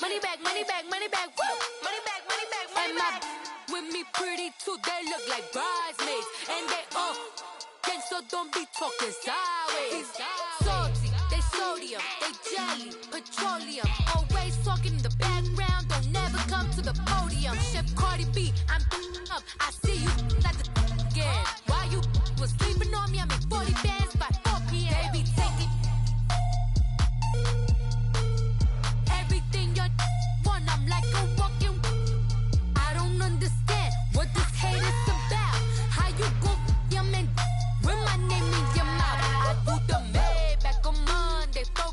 money back, money back, money back, woo! Money back, money back, money back. With me pretty too, they look like bridesmaids. And they all gang, so don't be talking sideways. Salty, they sodium, they jelly, petroleum. Always talking in the background, don't never come to the podium. Chef Cardi B, I'm up, I see you like the again. While you was sleeping on me, I make 40 bands by 4 p.m. Baby, take it. Everything you want, I'm like a walking. I don't understand what this hate is about. How you go your man with my name in your mouth? I do the Maybach on Monday, for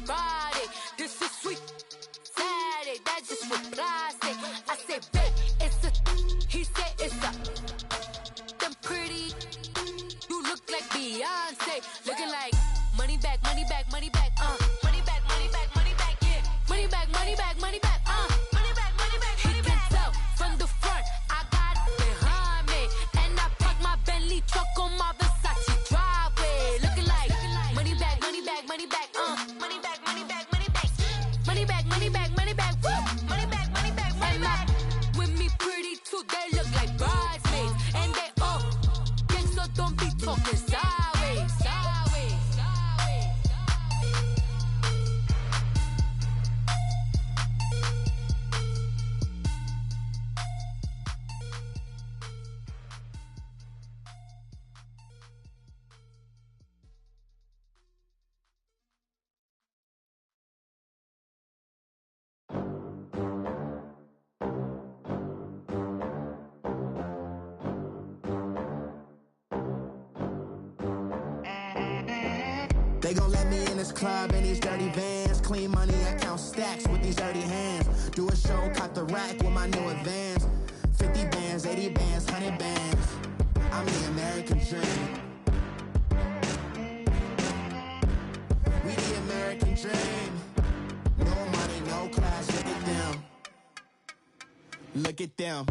Friday. This is sweet Saturday, that's just what I say. I say, babe, it's a. He said it's a. Them pretty. You look like Beyonce, looking like money back, money back, money back, money back, money back, money back, yeah. Money back, money back, money back, money back, money back, money back. He can tell from the front, I got it behind me, and I park my Bentley truck on my Versace driveway, looking like money back, money back, money back, money back, money back, money back, money back, money back, money back, woo! Money back, money back, money back. With me pretty too, they look like bridesmaids, and they all gang, so don't be talking sideways, sideways, sideways. They gon' let me in this club in these dirty vans. Clean money, I count stacks with these dirty hands. Do a show, caught the rack with my new advance. 50 bands, 80 bands, 100 bands. I'm the American dream. We the American dream. No money, no class, look at them. Look at them,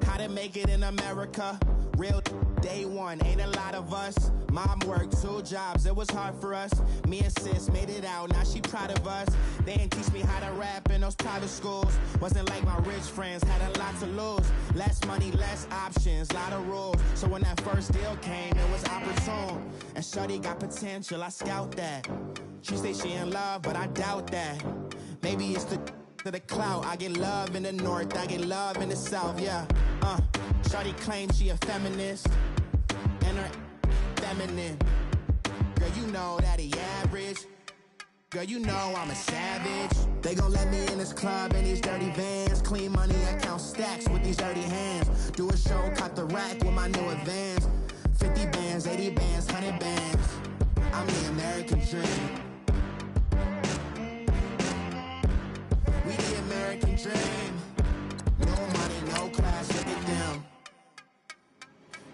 how to make it in America. Real day one, ain't a lot of us. Mom worked 2 jobs, it was hard for us. Me and sis made it out, now she proud of us. They didn't teach me how to rap in those private schools. Wasn't like my rich friends, had a lot to lose. Less money, less options, lot of rules. So when that first deal came, it was opportune. And shorty got potential, I scout that. She say she in love, but I doubt that. Maybe it's to the clout. I get love in the north, I get love in the south, yeah. Shorty claims she a feminist, and her feminine. Girl, you know that he average. Girl, you know I'm a savage. They gon' let me in this club in these dirty vans. Clean money, I count stacks with these dirty hands. Do a show, caught the rack with my new advance. 50 bands, 80 bands, 100 bands. I'm the American dream. We the American dream. No money, no class, look at them.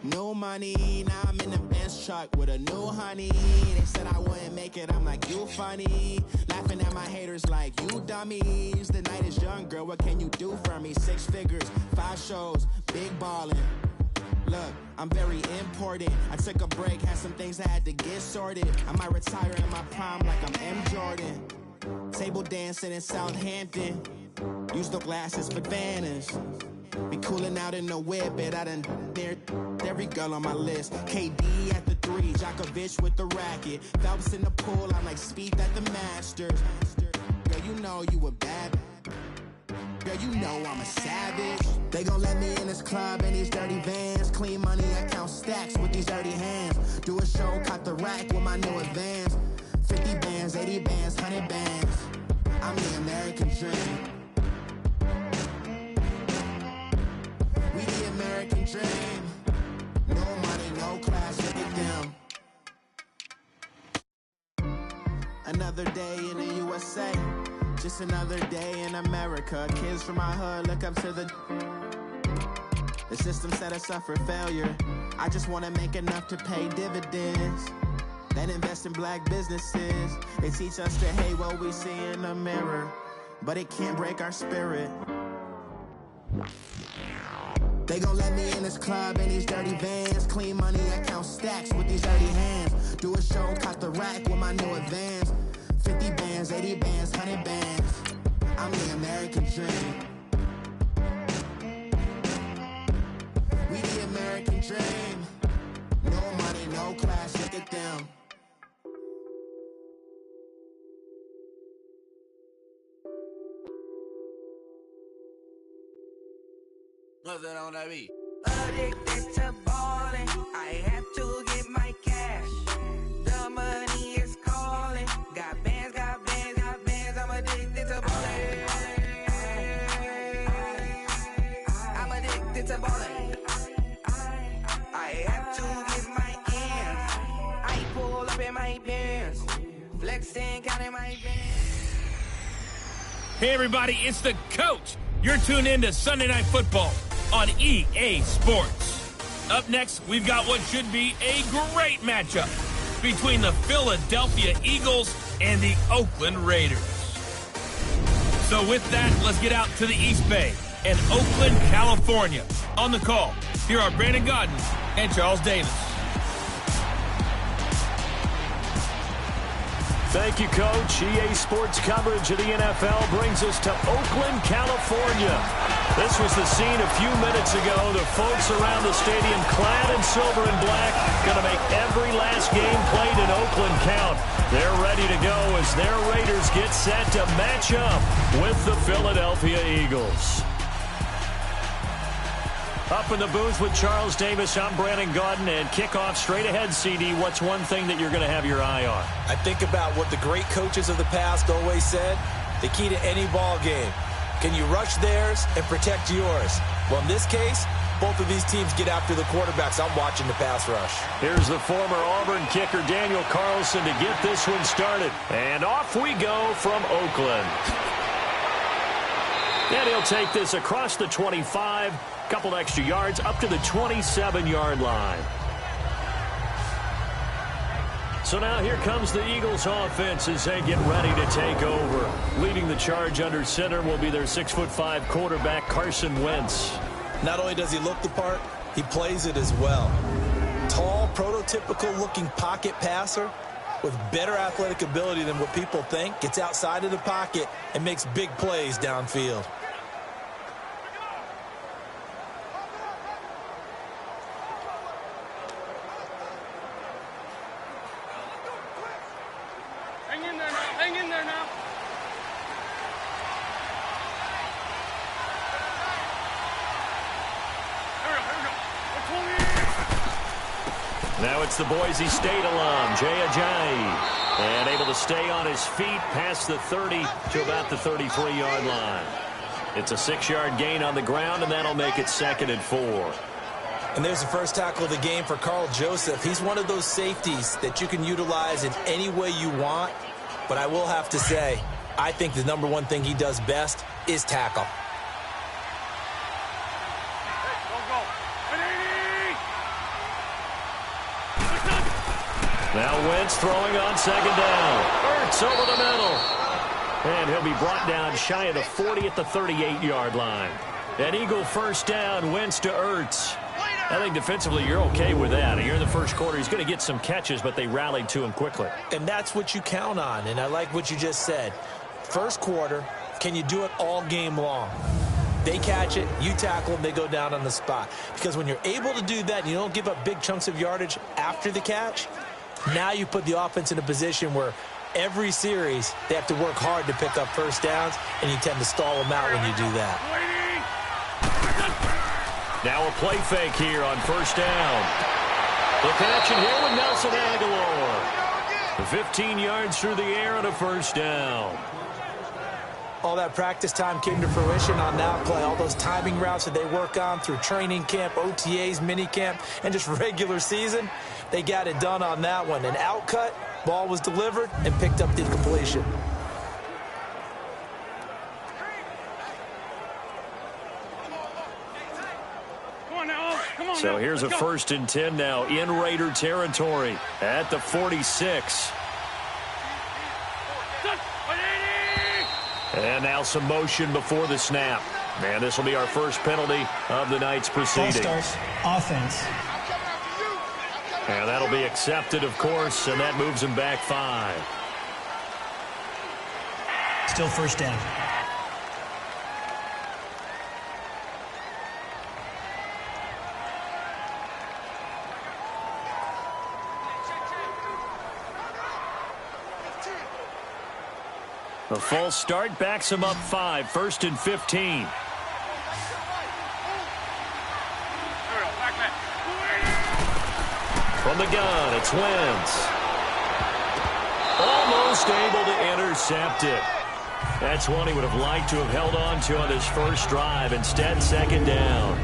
No money, now I'm in the Benz truck with a new honey. They said I wouldn't make it, I'm like, you funny. Laughing at my haters like, you dummies. The night is young, girl, what can you do for me? 6 figures, 5 shows, big ballin'. Look, I'm very important. I took a break, had some things I had to get sorted. I might retire in my prime like I'm M. Jordan. Table dancing in Southampton. Use the glasses for Vannas. Be cooling out in the whip, but I done near every girl on my list. KD at the 3, Djokovic with the racket. Phelps in the pool, I'm like Speed at the Masters. Girl, you know you a bad. Girl, you know I'm a savage. They gon' let me in this club in these dirty vans. Clean money, I count stacks with these dirty hands. Do a show, caught the rack with my new advance. 50 bands, 80 bands, 100 bands. I'm the American dream. We the American dream. No money, no class, look at them. Another day in the USA. Just another day in America. Kids from my hood look up to the system set us up for failure. I just wanna make enough to pay dividends. Then invest in black businesses. They teach us to hate what we see in the mirror, but it can't break our spirit. They gon' let me in this club in these dirty vans. Clean money, I count stacks with these dirty hands. Do a show, caught the rack with my new advance. 50 bands, 80 bands, 100 bands. I'm the What's that on that beat? Addicted to ballin', I have to get my cash. The money is calling. Got bands, I'm addicted to ballin'. I'm addicted to ballin'. I have to get my ends. I pull up in my pants, flexing, counting my bands. Hey everybody, it's the coach. You're tuned in to Sunday Night Football on EA Sports. Up next, we've got what should be a great matchup between the Philadelphia Eagles and the Oakland Raiders. So with that, let's get out to the East Bay and Oakland, California. On the call, here are Brandon Godden and Charles Davis. Thank you, Coach. EA Sports coverage of the NFL brings us to Oakland, California. This was the scene a few minutes ago. The folks around the stadium clad in silver and black going to make every last game played in Oakland count. They're ready to go as their Raiders get set to match up with the Philadelphia Eagles. Up in the booth with Charles Davis, I'm Brandon Godden, and kickoff straight ahead, CD. What's one thing that you're going to have your eye on? I think about what the great coaches of the past always said. The key to any ball game. Can you rush theirs and protect yours? Well, in this case, both of these teams get after the quarterbacks. I'm watching the pass rush. Here's the former Auburn kicker, Daniel Carlson, to get this one started. And off we go from Oakland. And he'll take this across the 25. Couple extra yards up to the 27-yard line. So now here comes the Eagles offense as they get ready to take over. Leading the charge under center will be their 6'5" quarterback, Carson Wentz. Not only does he look the part, he plays it as well. Tall, prototypical-looking pocket passer with better athletic ability than what people think. Gets outside of the pocket and makes big plays downfield. Now it's the Boise State alum, Jay Ajayi, and able to stay on his feet past the 30 to about the 33-yard line. It's a 6-yard gain on the ground, and that'll make it 2nd and 4. And there's the first tackle of the game for Carl Joseph. He's one of those safeties that you can utilize in any way you want. But I will have to say, I think the number one thing he does best is tackle. Now Wentz throwing on 2nd down. Ertz over the middle. And he'll be brought down shy of the 40 at the 38-yard line. An Eagle first down, Wentz to Ertz. I think defensively you're okay with that. Here in the first quarter, he's going to get some catches, but they rallied to him quickly. And that's what you count on, and I like what you just said. First quarter, can you do it all game long? They catch it, you tackle them, they go down on the spot. Because when you're able to do that and you don't give up big chunks of yardage after the catch, now you put the offense in a position where every series they have to work hard to pick up first downs, and you tend to stall them out when you do that. Now a play fake here on first down. The connection here with Nelson Aguilar. 15 yards through the air and a first down. All that practice time came to fruition on that play. All those timing routes that they work on through training camp, OTAs, mini camp, and just regular season, they got it done on that one. An outcut, ball was delivered, and picked up the completion. So here's a 1st and 10 now in Raider territory at the 46. And now some motion before the snap. And this will be our first penalty of the night's proceedings. Starts offense. And that'll be accepted, of course, and that moves him back 5. Still first down. The false start backs him up 5, 1st and 15. From the gun, it's Wentz. Almost able to intercept it. That's one he would have liked to have held on to on his first drive. Instead, second down.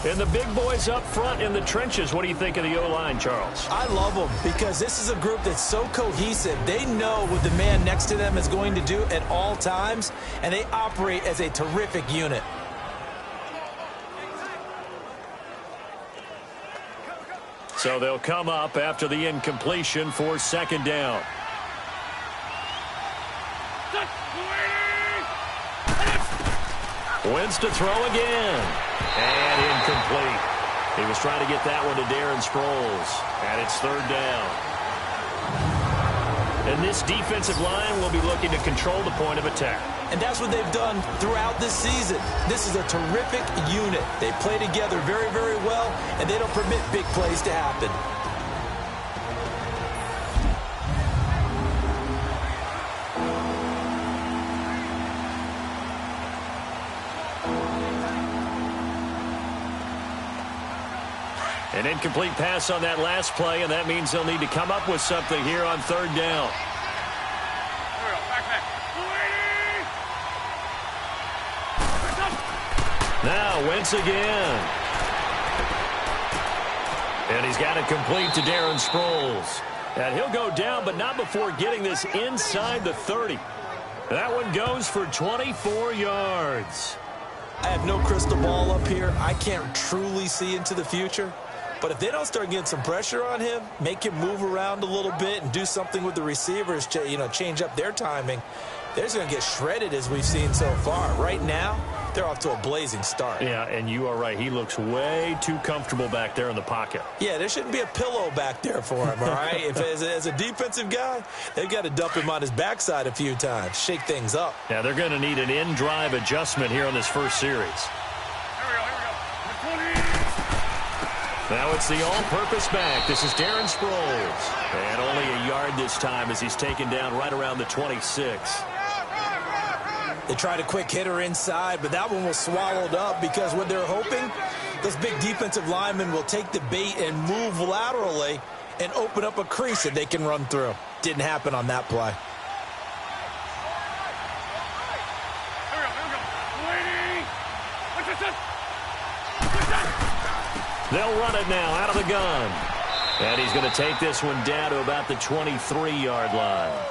And the big boys up front in the trenches. What do you think of the O-line, Charles? I love them because this is a group that's so cohesive. They know what the man next to them is going to do at all times, and they operate as a terrific unit. So they'll come up after the incompletion for second down. Wentz to throw again. And incomplete. He was trying to get that one to Darren Sproles. And it's third down. And this defensive line will be looking to control the point of attack. And that's what they've done throughout this season. This is a terrific unit. They play together very, very well, and they don't permit big plays to happen. An incomplete pass on that last play, and that means they'll need to come up with something here on third down. Now Wentz again. And he's got it complete to Darren Sproles. And he'll go down, but not before getting this inside the 30. That one goes for 24 yards. I have no crystal ball up here. I can't truly see into the future. But if they don't start getting some pressure on him, make him move around a little bit and do something with the receivers, change up their timing, they're just going to get shredded as we've seen so far. Right now, they're off to a blazing start. Yeah, and you are right. He looks way too comfortable back there in the pocket. Yeah, there shouldn't be a pillow back there for him, all right? If as a defensive guy, they've got to dump him on his backside a few times, shake things up. Yeah, they're going to need an in-drive adjustment here on this first series. Now it's the all-purpose back. This is Darren Sproles. And only a yard this time as he's taken down right around the 26. They tried a quick hitter inside, but that one was swallowed up because what they're hoping, those big defensive linemen will take the bait and move laterally and open up a crease that they can run through. Didn't happen on that play. They'll run it now out of the gun. And he's going to take this one down to about the 23-yard line.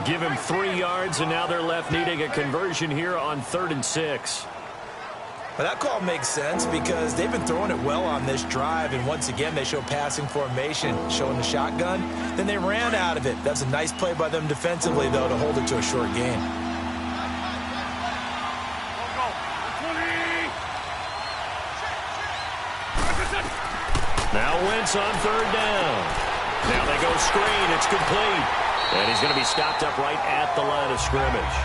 Give him 3 yards, and now they're left needing a conversion here on 3rd and 6. Well, that call makes sense because they've been throwing it well on this drive, and once again they show passing formation, showing the shotgun. Then they ran out of it. That's a nice play by them defensively, though, to hold it to a short gain. Now Wentz on 3rd down. Now they go screen. It's complete. And he's going to be stopped up right at the line of scrimmage.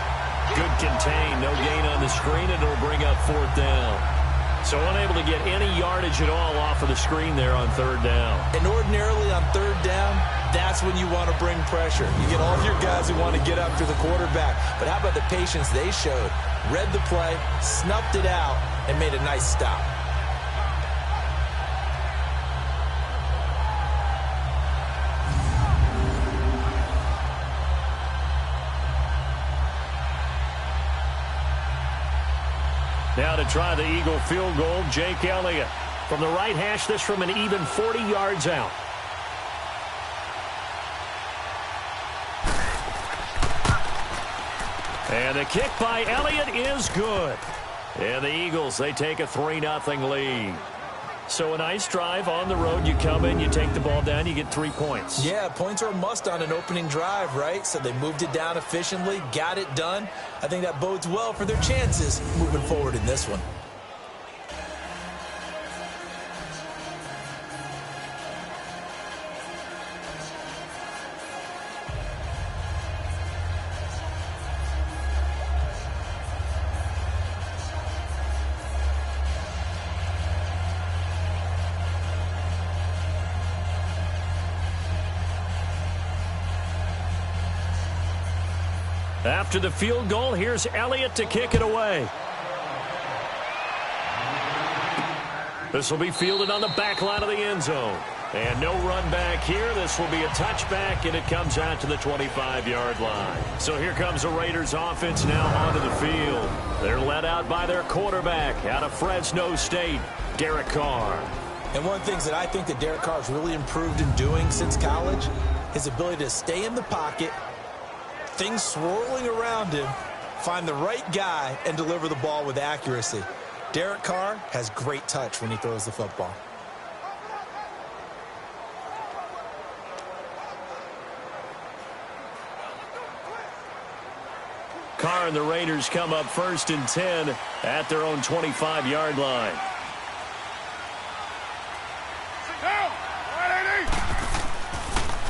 Good contain. No gain on the screen, and it'll bring up 4th down. So unable to get any yardage at all off of the screen there on 3rd down. And ordinarily on 3rd down, that's when you want to bring pressure. You get all of your guys who want to get after the quarterback. But how about the patience they showed? Read the play, snuffed it out, and made a nice stop. Now to try the Eagle field goal, Jake Elliott. From the right hash, this from an even 40 yards out. And the kick by Elliott is good. And the Eagles, they take a 3-0 lead. So a nice drive on the road. You come in, you take the ball down, you get 3 points. Yeah, points are a must on an opening drive, right? So they moved it down efficiently, got it done. I think that bodes well for their chances moving forward in this one. After the field goal, here's Elliott to kick it away. This will be fielded on the back line of the end zone. And no run back here. This will be a touchback, and it comes out to the 25-yard line. So here comes the Raiders offense now onto the field. They're led out by their quarterback out of Fresno State, Derek Carr. And one of the things that I think that Derek Carr has really improved in doing since college, his ability to stay in the pocket, things swirling around him, find the right guy, and deliver the ball with accuracy. Derek Carr has great touch when he throws the football. Carr and the Raiders come up 1st and 10 at their own 25-yard line.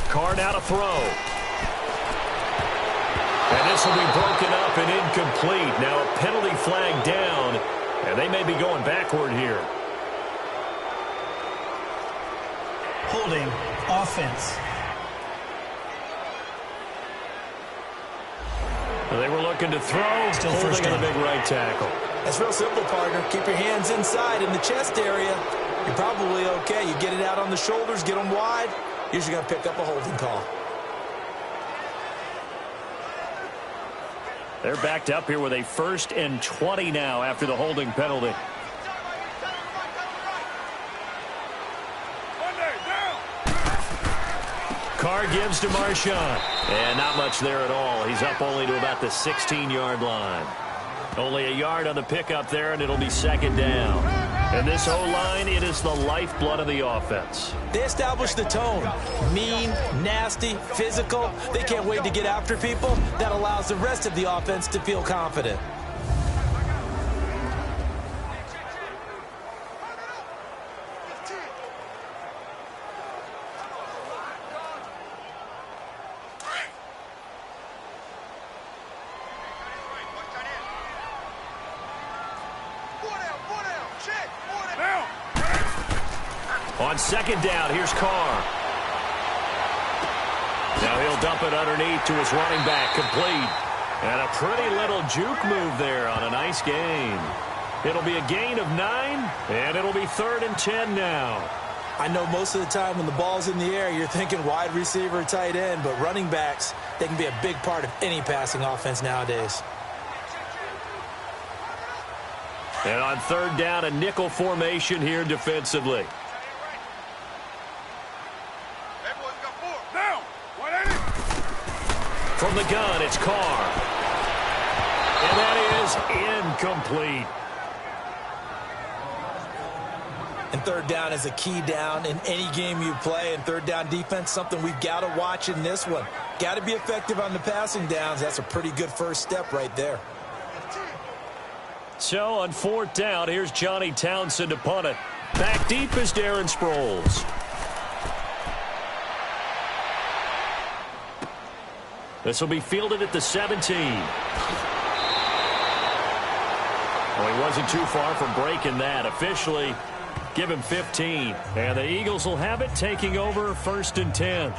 Carr now to throw. And this will be broken up and incomplete. Now a penalty flag down, and they may be going backward here. Holding offense. They were looking to throw. Still holding first down. The big right tackle. That's real simple, partner. Keep your hands inside in the chest area. You're probably okay. You get it out on the shoulders, get them wide. Usually going to pick up a holding call. They're backed up here with a 1st and 20 now after the holding penalty. Carr gives to Marshawn. And not much there at all. He's up only to about the 16-yard line. Only a yard on the pickup there, and it'll be 2nd down. And this O-line, it is the lifeblood of the offense. They establish the tone. Mean, nasty, physical. They can't wait to get after people. That allows the rest of the offense to feel confident. On 2nd down, here's Carr. Now he'll dump it underneath to his running back, complete. And a pretty little juke move there on a nice gain. It'll be a gain of 9, and it'll be 3rd and 10 now. I know most of the time when the ball's in the air, you're thinking wide receiver, tight end, but running backs, they can be a big part of any passing offense nowadays. And on 3rd down, a nickel formation here defensively. From the gun, it's Carr. And that is incomplete. And 3rd down is a key down in any game you play. And 3rd down defense, something we've got to watch in this one. Got to be effective on the passing downs. That's a pretty good first step right there. So on 4th down, here's Johnny Townsend to punt it. Back deep is Darren Sproles. This will be fielded at the 17. Well, he wasn't too far from breaking that. Officially, give him 15. And the Eagles will have it, taking over 1st and 10.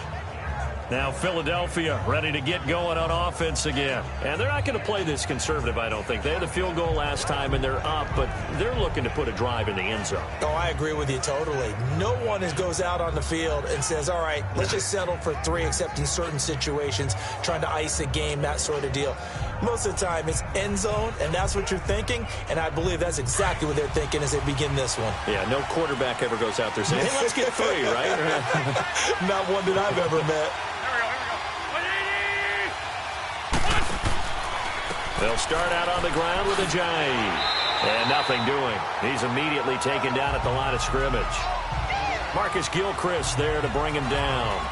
Now Philadelphia ready to get going on offense again. And they're not going to play this conservative, I don't think. They had the field goal last time, and they're up, but they're looking to put a drive in the end zone. Oh, I agree with you totally. No one goes out on the field and says, all right, let's just settle for 3, except in certain situations, trying to ice a game, that sort of deal. Most of the time, it's end zone, and that's what you're thinking, and I believe that's exactly what they're thinking as they begin this one. Yeah, no quarterback ever goes out there saying, hey, let's get 3, right? Not one that I've ever met. They'll start out on the ground with a jive. And nothing doing. He's immediately taken down at the line of scrimmage. Marcus Gilchrist there to bring him down.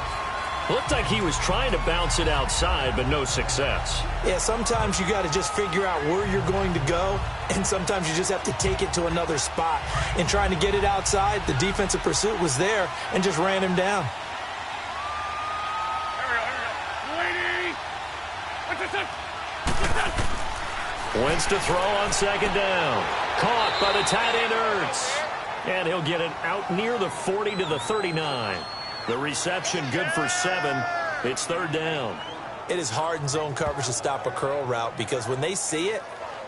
Looked like he was trying to bounce it outside, but no success. Yeah, sometimes you got to just figure out where you're going to go, and sometimes you just have to take it to another spot. In trying to get it outside, the defensive pursuit was there and just ran him down. Wentz to throw on 2nd down. Caught by the tight end Ertz. And he'll get it out near the 40 to the 39. The reception good for 7. It's 3rd down. It is hard in zone coverage to stop a curl route because when they see it,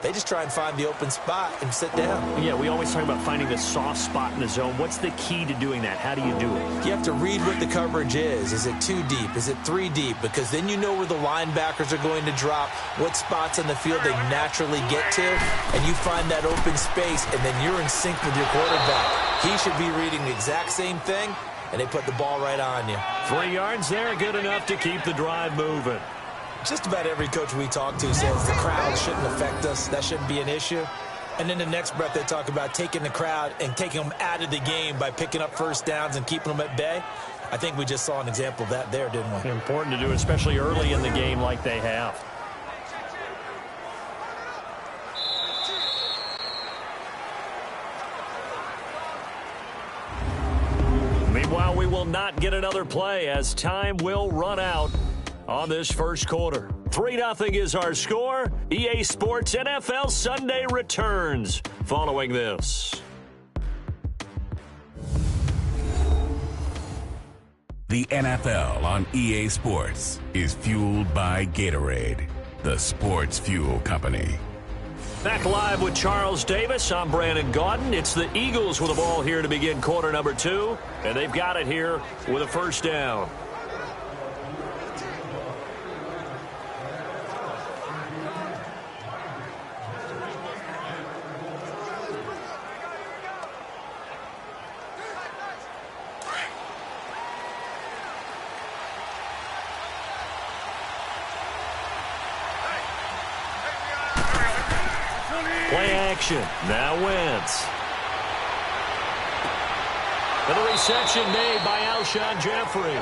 They just try and find the open spot and sit down. Yeah, we always talk about finding the soft spot in the zone. What's the key to doing that? How do you do it? You have to read what the coverage is. Is it 2 deep? Is it 3 deep? Because then you know where the linebackers are going to drop, what spots on the field they naturally get to, and you find that open space, and then you're in sync with your quarterback. He should be reading the exact same thing, and they put the ball right on you. 3 yards there, good enough to keep the drive moving. Just about every coach we talk to says the crowd shouldn't affect us. That shouldn't be an issue. And in the next breath, they talk about taking the crowd and taking them out of the game by picking up first downs and keeping them at bay. I think we just saw an example of that there, didn't we? Important to do, especially early in the game like they have. Meanwhile, we will not get another play as time will run out on this first quarter. 3-0 is our score. EA Sports NFL Sunday returns following this. The NFL on EA Sports is fueled by Gatorade, the sports fuel company. Back live with Charles Davis. I'm Brandon Gaudin. It's the Eagles with the ball here to begin quarter number 2, and they've got it here with a first down. Play action. Now Wentz. And the reception made by Alshon Jeffrey.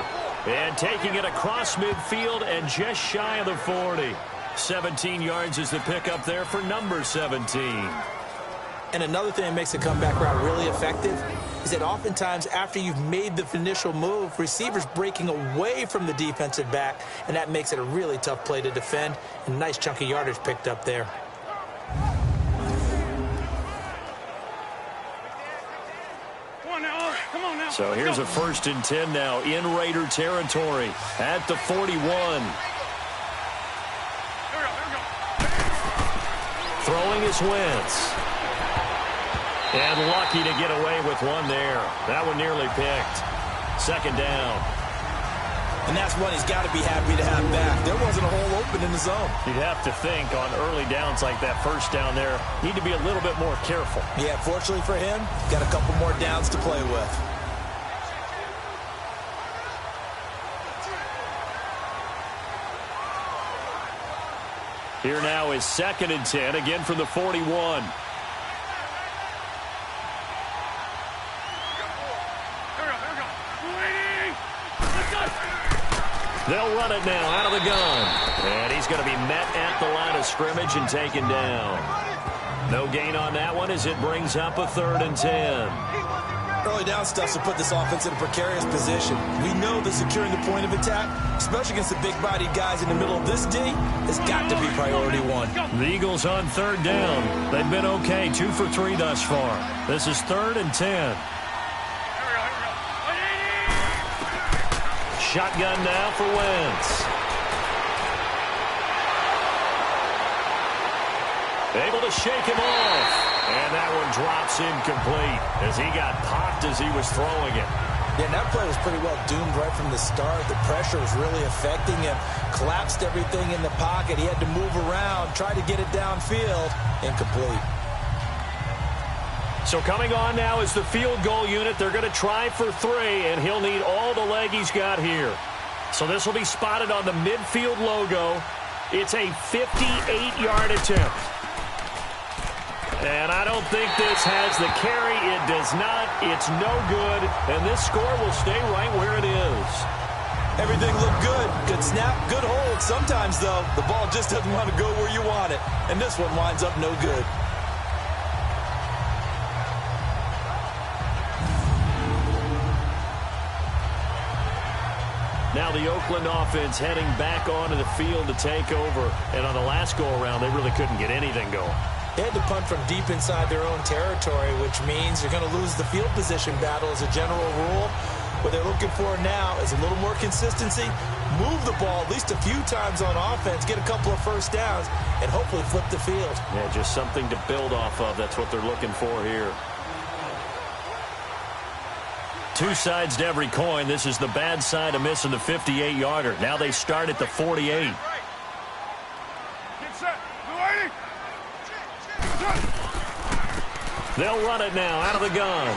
And taking it across midfield and just shy of the 40. 17 yards is the pickup there for number 17. And another thing that makes a comeback route really effective is that oftentimes after you've made the initial move, receivers breaking away from the defensive back, and that makes it a really tough play to defend. And nice chunk of yardage picked up there. So here's a 1st and 10 now in Raider territory at the 41. Throwing is Wentz. And lucky to get away with one there. That one nearly picked. 2nd down. And that's one he's got to be happy to have back. There wasn't a hole open in the zone. You'd have to think on early downs like that, first down there, need to be a little bit more careful. Yeah, fortunately for him, got a couple more downs to play with. Here now is 2nd and 10, again from the 41. They'll run it now out of the gun. And he's going to be met at the line of scrimmage and taken down. No gain on that one as it brings up a 3rd and 10. Early down stuff to put this offense in a precarious position. We know that securing the point of attack, especially against the big-bodied guys in the middle of this D, has got to be priority 1. The Eagles on 3rd down. They've been okay, 2 for 3 thus far. This is 3rd and 10. Shotgun now for Wentz. Able to shake him off. And that one drops incomplete as he got popped as he was throwing it. Yeah, and that play was pretty well doomed right from the start. The pressure was really affecting him. Collapsed everything in the pocket. He had to move around, try to get it downfield. Incomplete. So coming on now is the field goal unit. They're going to try for 3, and he'll need all the leg he's got here. So this will be spotted on the midfield logo. It's a 58-yard attempt. And I don't think this has the carry. It does not. It's no good. And this score will stay right where it is. Everything looked good. Good snap, good hold. Sometimes, though, the ball just doesn't want to go where you want it. And this one winds up no good. Now the Oakland offense heading back onto the field to take over. And on the last go-around, they really couldn't get anything going. They had to punt from deep inside their own territory, which means you're going to lose the field position battle as a general rule. What they're looking for now is a little more consistency, move the ball at least a few times on offense, get a couple of first downs, and hopefully flip the field. Yeah, just something to build off of. That's what they're looking for here. Two sides to every coin. This is the bad side of missing the 58-yarder. Now they start at the 48. They'll run it now out of the gun.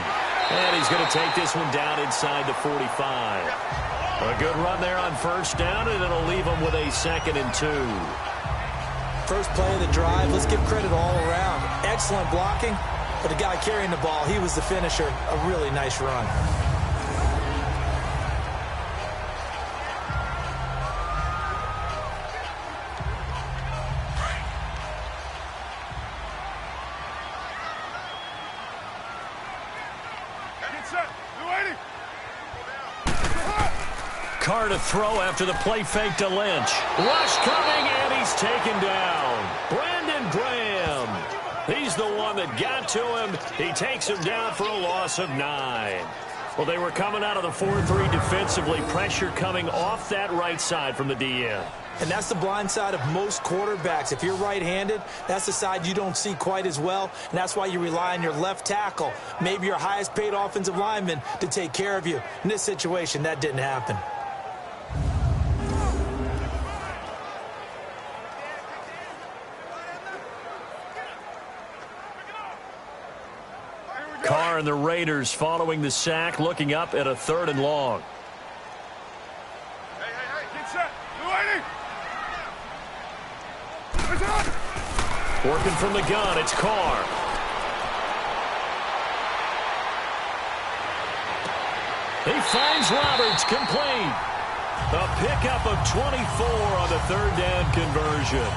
And he's going to take this one down inside the 45. A good run there on first down, and it'll leave him with a 2nd and 2. First play of the drive, let's give credit all around. Excellent blocking, but the guy carrying the ball, he was the finisher. A really nice run. Carr to throw after the play fake to Lynch. Rush coming, and he's taken down. Brandon Graham. He's the one that got to him. He takes him down for a loss of 9. Well, they were coming out of the 4-3 defensively. Pressure coming off that right side from the DN. And that's the blind side of most quarterbacks. If you're right-handed, that's the side you don't see quite as well, and that's why you rely on your left tackle, maybe your highest-paid offensive lineman, to take care of you. In this situation, that didn't happen. Carr and the Raiders following the sack, looking up at a 3rd and long. Working from the gun, it's Carr. He finds Roberts, complete. A pickup of 24 on the 3rd down conversion.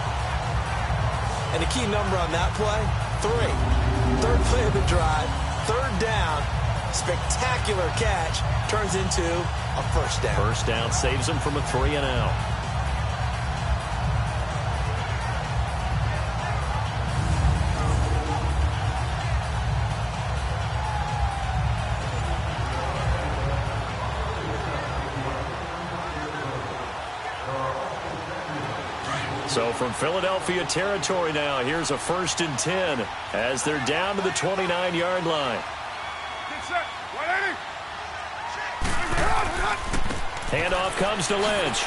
And the key number on that play, 3. Third play of the drive, 3rd down, spectacular catch, turns into a first down. First down saves him from a 3-and-out. So from Philadelphia territory now, here's a 1st and 10 as they're down to the 29-yard line. Handoff comes to Lynch.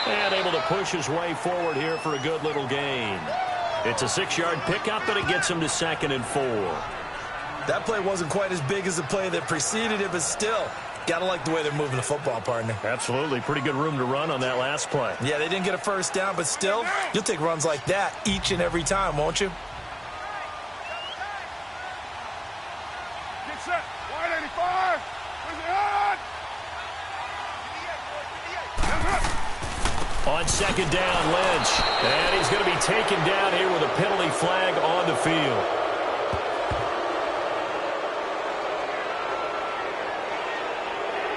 And able to push his way forward here for a good little gain. It's a 6-yard pickup, and it gets him to 2nd and 4. That play wasn't quite as big as the play that preceded it, but still, got to like the way they're moving the football, partner. Absolutely. Pretty good room to run on that last play. Yeah, they didn't get a first down, but still, you'll take runs like that each and every time, won't you? Get set. 185. On 2nd down, Lynch. And he's going to be taken down here with a penalty flag on the field.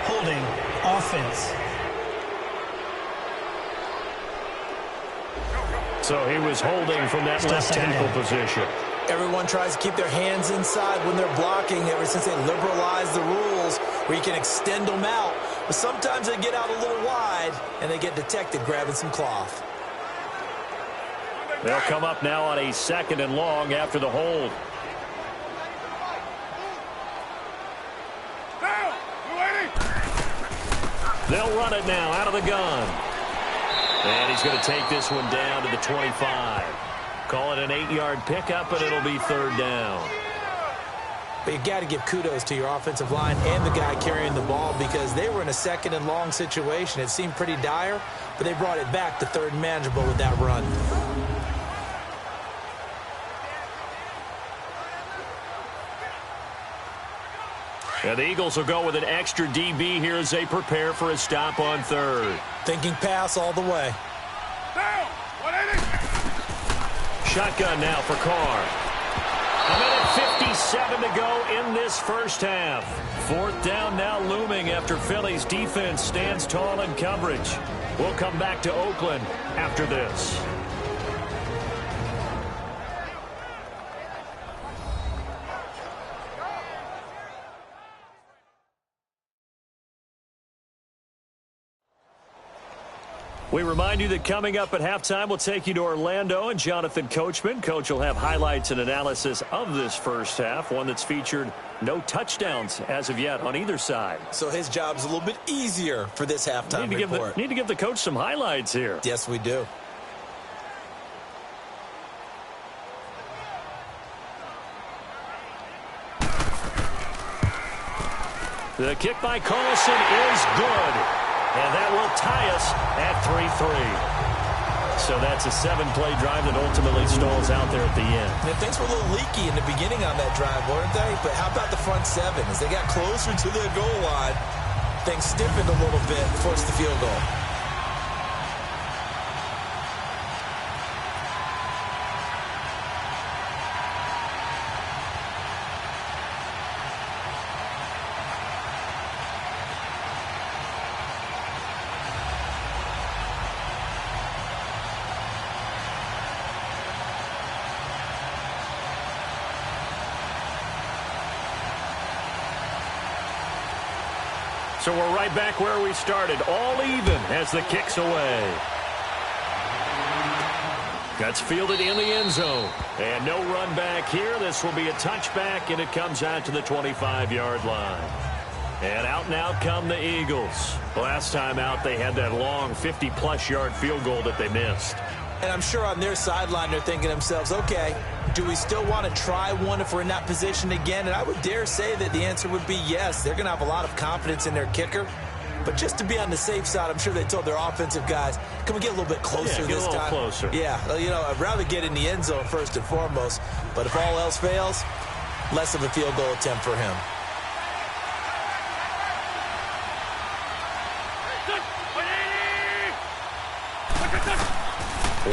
Holding offense. So he was holding from that left tackle position. Everyone tries to keep their hands inside when they're blocking ever since they liberalized the rules where you can extend them out. But sometimes they get out a little wide and they get detected grabbing some cloth. They'll come up now on a 2nd and long after the hold. They'll run it now out of the gun. And he's going to take this one down to the 25. Call it an 8-yard pickup, and it'll be 3rd down. But you got to give kudos to your offensive line and the guy carrying the ball because they were in a 2nd and long situation. It seemed pretty dire, but they brought it back to 3rd and manageable with that run. And the Eagles will go with an extra DB here as they prepare for a stop on 3rd. Thinking pass all the way. Down. 180. Shotgun now for Carr. A minute 57 to go in this first half. 4th down now looming after Philly's defense stands tall in coverage. We'll come back to Oakland after this. We remind you that coming up at halftime, we'll take you to Orlando and Jonathan Coachman. Coach will have highlights and analysis of this first half, one that's featured no touchdowns as of yet on either side. So his job's a little bit easier for this halftime report. Need to give the coach some highlights here. Yes, we do. The kick by Carlson is good, and that will tie us at 3-3. So that's a 7-play drive that ultimately stalls out there at the end. And things were a little leaky in the beginning on that drive, weren't they? But how about the front seven? As they got closer to the goal line, things stiffened a little bit, forced the field goal. So we're right back where we started, all even as the kick's away. That's fielded in the end zone. And no run back here. This will be a touchback, and it comes out to the 25-yard line. And out come the Eagles. Last time out, they had that long 50-plus yard field goal that they missed. And I'm sure on their sideline they're thinking to themselves, okay, do we still want to try one if we're in that position again? And I would dare say that the answer would be yes. They're going to have a lot of confidence in their kicker. But just to be on the safe side, I'm sure they told their offensive guys, can we get a little bit closer this time? Closer. Yeah, you know, I'd rather get in the end zone first and foremost. But if all else fails, less of a field goal attempt for him.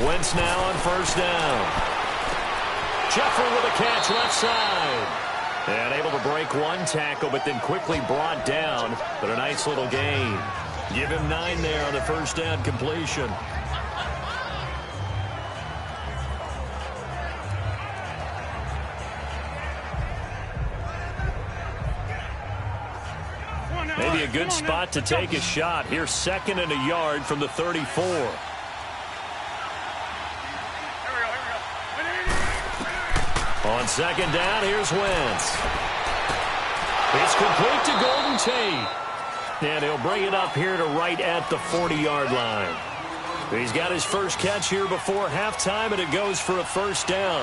Wentz now on first down. Jeffrey with a catch left side. And able to break one tackle, but then quickly brought down. But a nice little gain. Give him 9 there on the first down completion. Maybe a good spot to take a shot. Here's 2nd and a yard from the 34. On 2nd down, here's Wentz. It's complete to Golden Tate. And he'll bring it up here to right at the 40-yard line. He's got his first catch here before halftime, and it goes for a first down.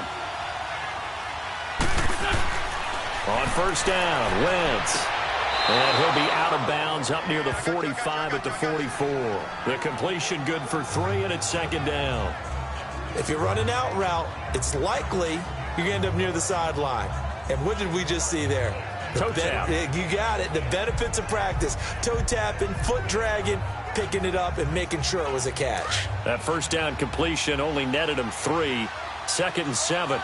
On first down, Wentz. And he'll be out of bounds up near the 45 at the 44. The completion good for 3, and it's 2nd down. If you're running out route, it's likely you're going to end up near the sideline. And what did we just see there? Toe tap. You got it. The benefits of practice. Toe tapping, foot dragging, picking it up, and making sure it was a catch. That first down completion only netted him 3. 2nd and 7.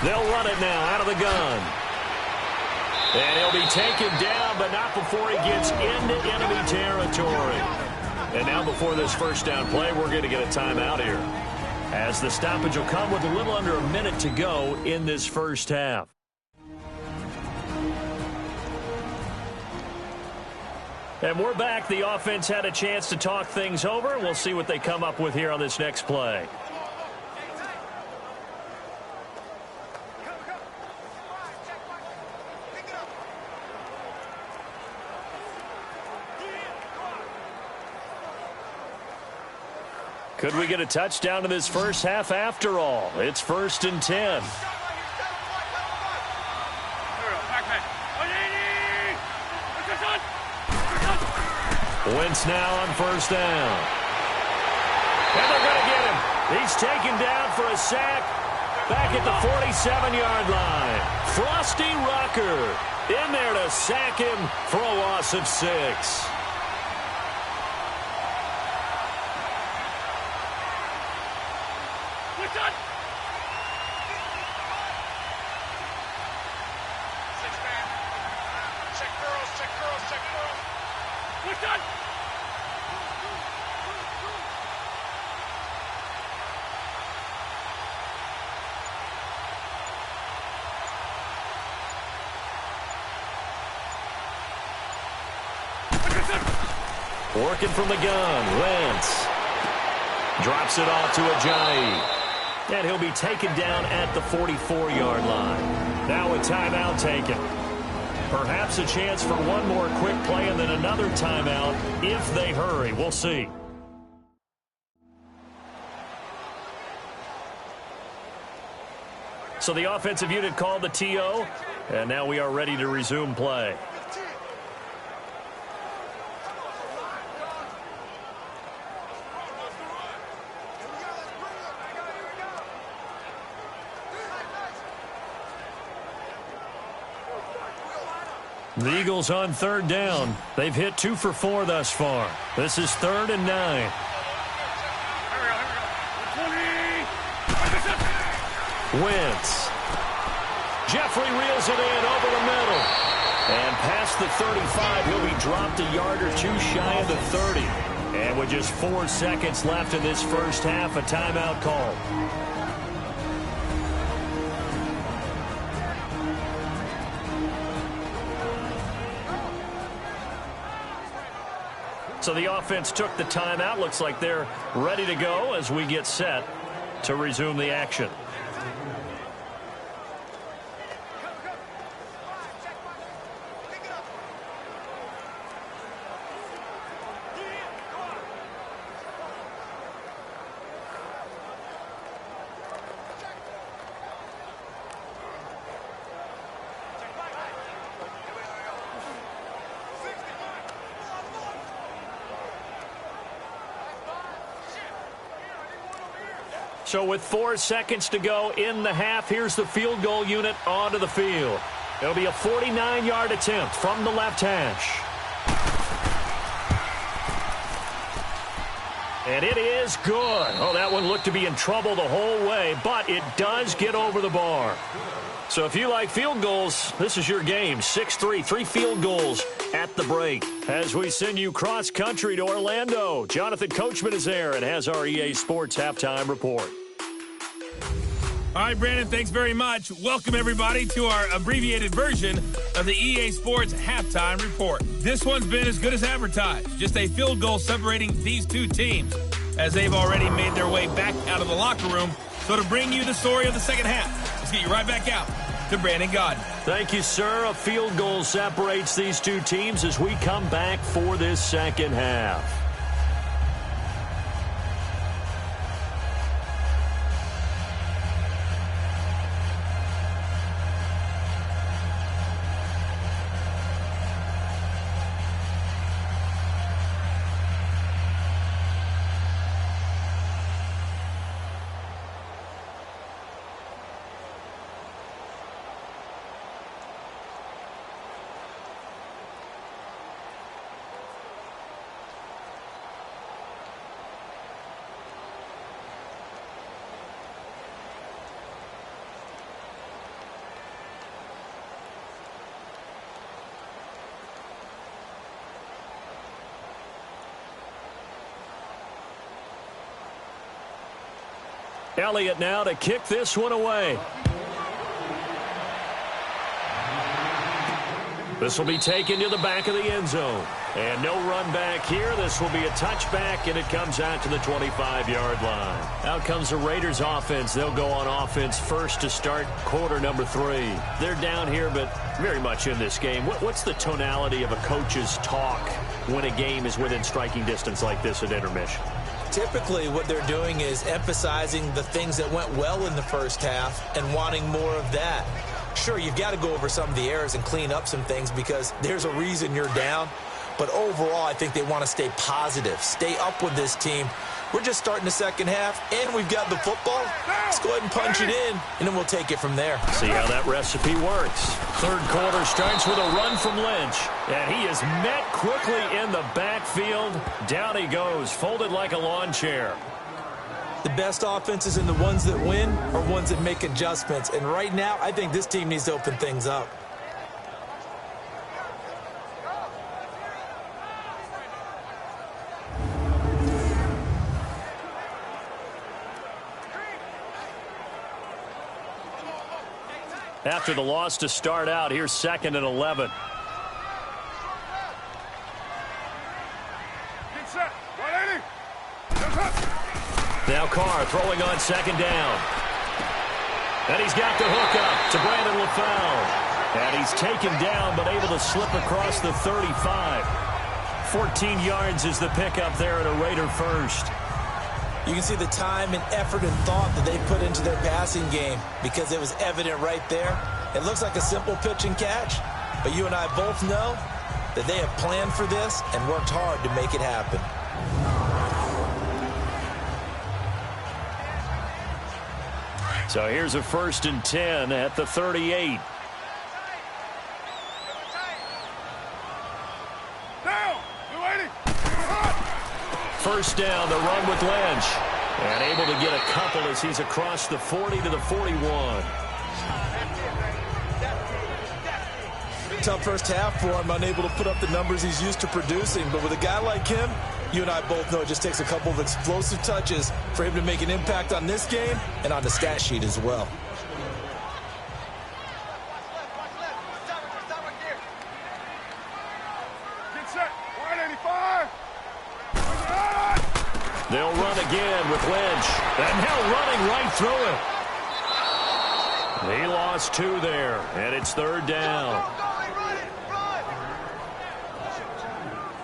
They'll run it now out of the gun. And he'll be taken down, but not before he gets into enemy territory. And now before this first down play, we're going to get a timeout here, as the stoppage will come with a little under a minute to go in this first half. And we're back. The offense had a chance to talk things over. We'll see what they come up with here on this next play. Could we get a touchdown in this first half after all? It's 1st and 10. Wentz now on first down. And they're going to get him. He's taken down for a sack back at the 47-yard line. Frosty Rucker in there to sack him for a loss of 6. Working from the gun, Wentz. Drops it off to Ajayi. And he'll be taken down at the 44-yard line. Now a timeout taken. Perhaps a chance for one more quick play and then another timeout if they hurry. We'll see. So the offensive unit called the TO, and now we are ready to resume play. The Eagles on third down. They've hit 2 for 4 thus far. This is 3rd and 9. Wentz. Jeffrey reels it in over the middle. And past the 35, he'll be dropped a yard or 2 shy of the 30. And with just 4 seconds left in this first half, a timeout called. So the offense took the timeout. Looks like they're ready to go as we get set to resume the action. So with 4 seconds to go in the half, here's the field goal unit onto the field. It'll be a 49-yard attempt from the left hash. And it is good. Oh, that one looked to be in trouble the whole way, but it does get over the bar. So if you like field goals, this is your game. 6-3, 3 field goals at the break. As we send you cross-country to Orlando, Jonathan Coachman is there and has our EA Sports Halftime Report. All right, Brandon, thanks very much. Welcome, everybody, to our abbreviated version of the EA Sports Halftime Report. This one's been as good as advertised. Just a field goal separating these two teams as they've already made their way back out of the locker room. So to bring you the story of the second half, let's get you right back out to Brandon Gaudin. Thank you, sir. A field goal separates these two teams as we come back for this second half. Elliott now to kick this one away. This will be taken to the back of the end zone. And no run back here. This will be a touchback, and it comes out to the 25-yard line. Out comes the Raiders offense. They'll go on offense first to start quarter number 3. They're down here, but very much in this game. What's the tonality of a coach's talk when a game is within striking distance like this at intermission? Typically, what they're doing is emphasizing the things that went well in the first half and wanting more of that. Sure, you've got to go over some of the errors and clean up some things because there's a reason you're down. But overall, I think they want to stay positive, stay up with this team. We're just starting the second half, and we've got the football. Let's go ahead and punch it in, and then we'll take it from there. See how that recipe works. Third quarter starts with a run from Lynch, and he is met quickly in the backfield. Down he goes, folded like a lawn chair. The best offenses and the ones that win are ones that make adjustments. And right now, I think this team needs to open things up. After the loss to start out, here's 2nd and 11. Now Carr throwing on second down. And he's got the hook up to Brandon LaFell. And he's taken down but able to slip across the 35. 14 yards is the pickup there at a Raider first. You can see the time and effort and thought that they put into their passing game because it was evident right there. It looks like a simple pitch and catch, but you and I both know that they have planned for this and worked hard to make it happen. So here's a 1st and 10 at the 38. First down, the run with Lynch. And able to get a couple as he's across the 40 to the 41. Tough first half for him, unable to put up the numbers he's used to producing. But with a guy like him, you and I both know it just takes a couple of explosive touches for him to make an impact on this game and on the stat sheet as well. Get set. 185. They'll run again with Lynch. And now running right through it. He lost 2 there, and it's 3rd down.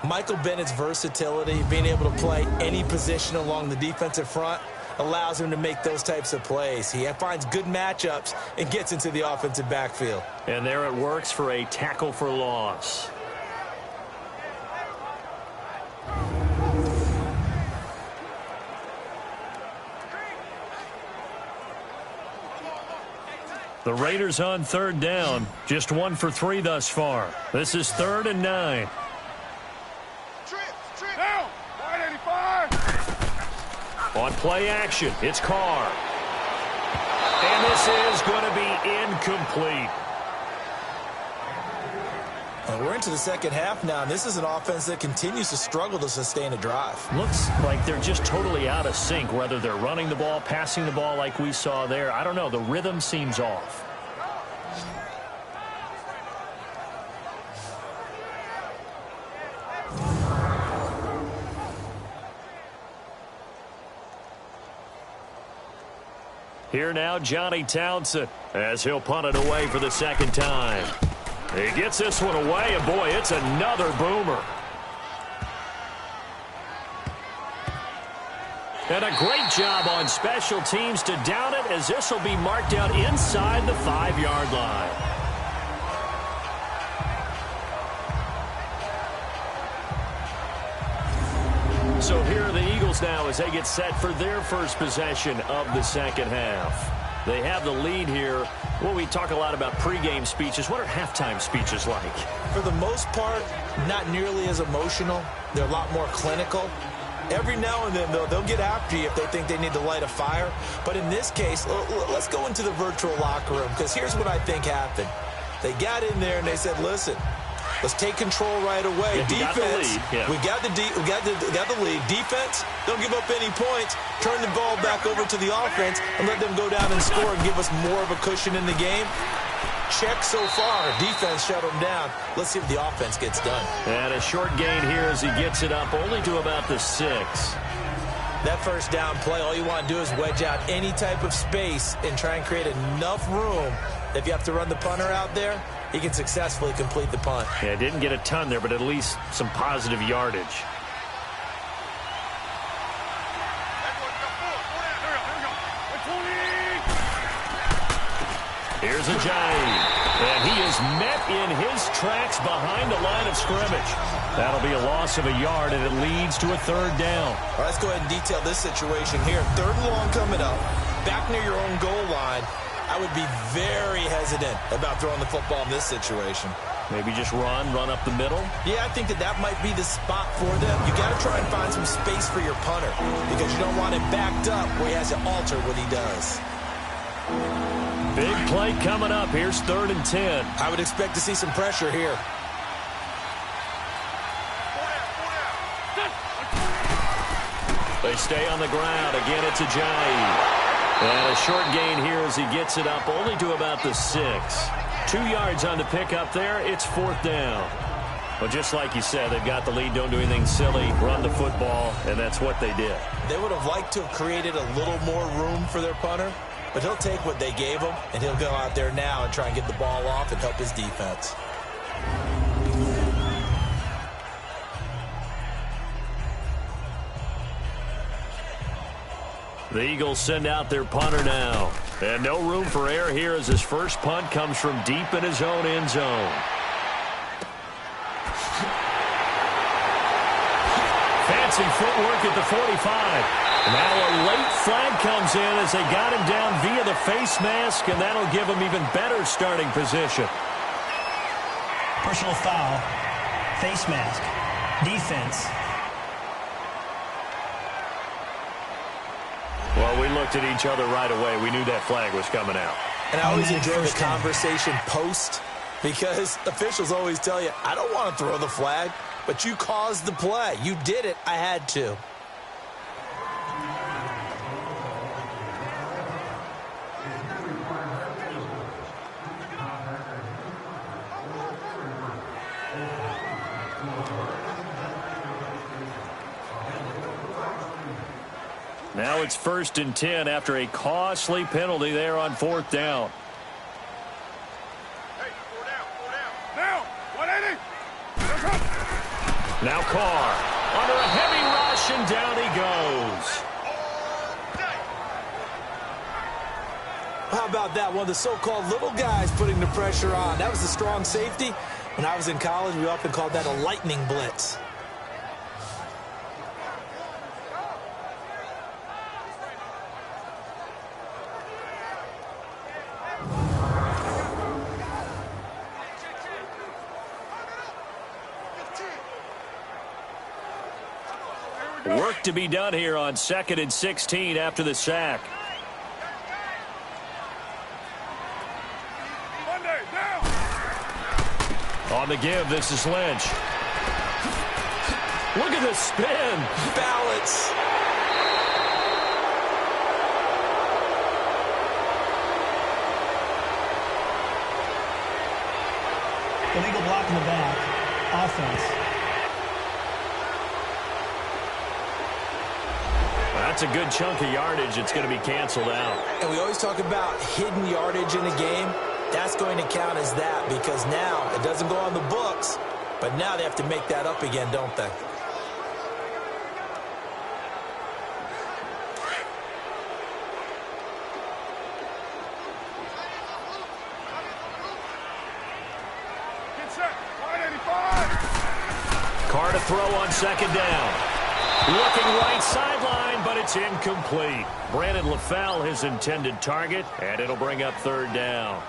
Michael Bennett's versatility, being able to play any position along the defensive front, allows him to make those types of plays. He finds good matchups and gets into the offensive backfield. And there it works for a tackle for loss. The Raiders on 3rd down, just 1 for 3 thus far. This is 3rd and 9. Down. 185. On play action, it's Carr. And this is going to be incomplete. And we're into the second half now, and this is an offense that continues to struggle to sustain a drive. Looks like they're just totally out of sync, whether they're running the ball, passing the ball like we saw there. I don't know. The rhythm seems off. Here now, Johnny Townsend, as he'll punt it away for the 2nd time. He gets this one away, and boy, it's another boomer. And a great job on special teams to down it, as this will be marked out inside the 5-yard line. So here are the Eagles now as they get set for their first possession of the second half. They have the lead here. Well, we talk a lot about pregame speeches. What are halftime speeches like? For the most part, not nearly as emotional. They're a lot more clinical. Every now and then, though, they'll get after you if they think they need to light a fire. But in this case, let's go into the virtual locker room, because here's what I think happened. They got in there and they said, listen, let's take control right away. Yeah, Defense, we got the lead. Defense, don't give up any points. Turn the ball back over to the offense and let them go down and score and give us more of a cushion in the game. Check so far. Defense shut them down. Let's see if the offense gets done. And a short gain here as he gets it up only to about the 6. That first down play, all you want to do is wedge out any type of space and try and create enough room that if you have to run the punter out there, he can successfully complete the punt. Yeah, didn't get a ton there, but at least some positive yardage. Here's Ajayi, and he is met in his tracks behind the line of scrimmage. That'll be a loss of a yard, and it leads to a 3rd down. All right, let's go ahead and detail this situation here. 3rd and long coming up, back near your own goal line. I would be very hesitant about throwing the football in this situation. Maybe just run up the middle? Yeah, I think that might be the spot for them. You got to try and find some space for your punter because you don't want him backed up where he has to alter what he does. Big play coming up. Here's 3rd and 10. I would expect to see some pressure here. They stay on the ground. Again, it's Ajayi. And a short gain here as he gets it up only to about the 6. 2 yards on the pickup there. It's 4th down. Well, just like you said, they've got the lead, don't do anything silly, run the football, and that's what they did. They would have liked to have created a little more room for their punter, but he'll take what they gave him, and he'll go out there now and try and get the ball off and help his defense. The Eagles send out their punter now. And no room for error here as his first punt comes from deep in his own end zone. Fancy footwork at the 45. Now a late flag comes in as they got him down via the face mask, and that'll give him even better starting position. Personal foul, face mask, defense. Well, we looked at each other right away. We knew that flag was coming out. And I always enjoy the conversation post, because officials always tell you, I don't want to throw the flag, but you caused the play. You did it. I had to. Now it's 1st and 10 after a costly penalty there on 4th down. Hey, 4 down. Now, 180. Now Carr under a heavy rush, and down he goes. How about that? One of the so-called little guys putting the pressure on. That was a strong safety. When I was in college, we often called that a lightning blitz. Work to be done here on 2nd and 16 after the sack. Monday, down. On the give, this is Lynch. Look at the spin. Balance. Illegal block in the back. Offense. That's a good chunk of yardage. It's going to be canceled out. And we always talk about hidden yardage in a game. That's going to count as that, because now it doesn't go on the books, but now they have to make that up again, don't they? Get set. 185. Carr to throw on 2nd down. Looking right sideline, but it's incomplete. Brandon LaFell, his intended target, and it'll bring up 3rd down.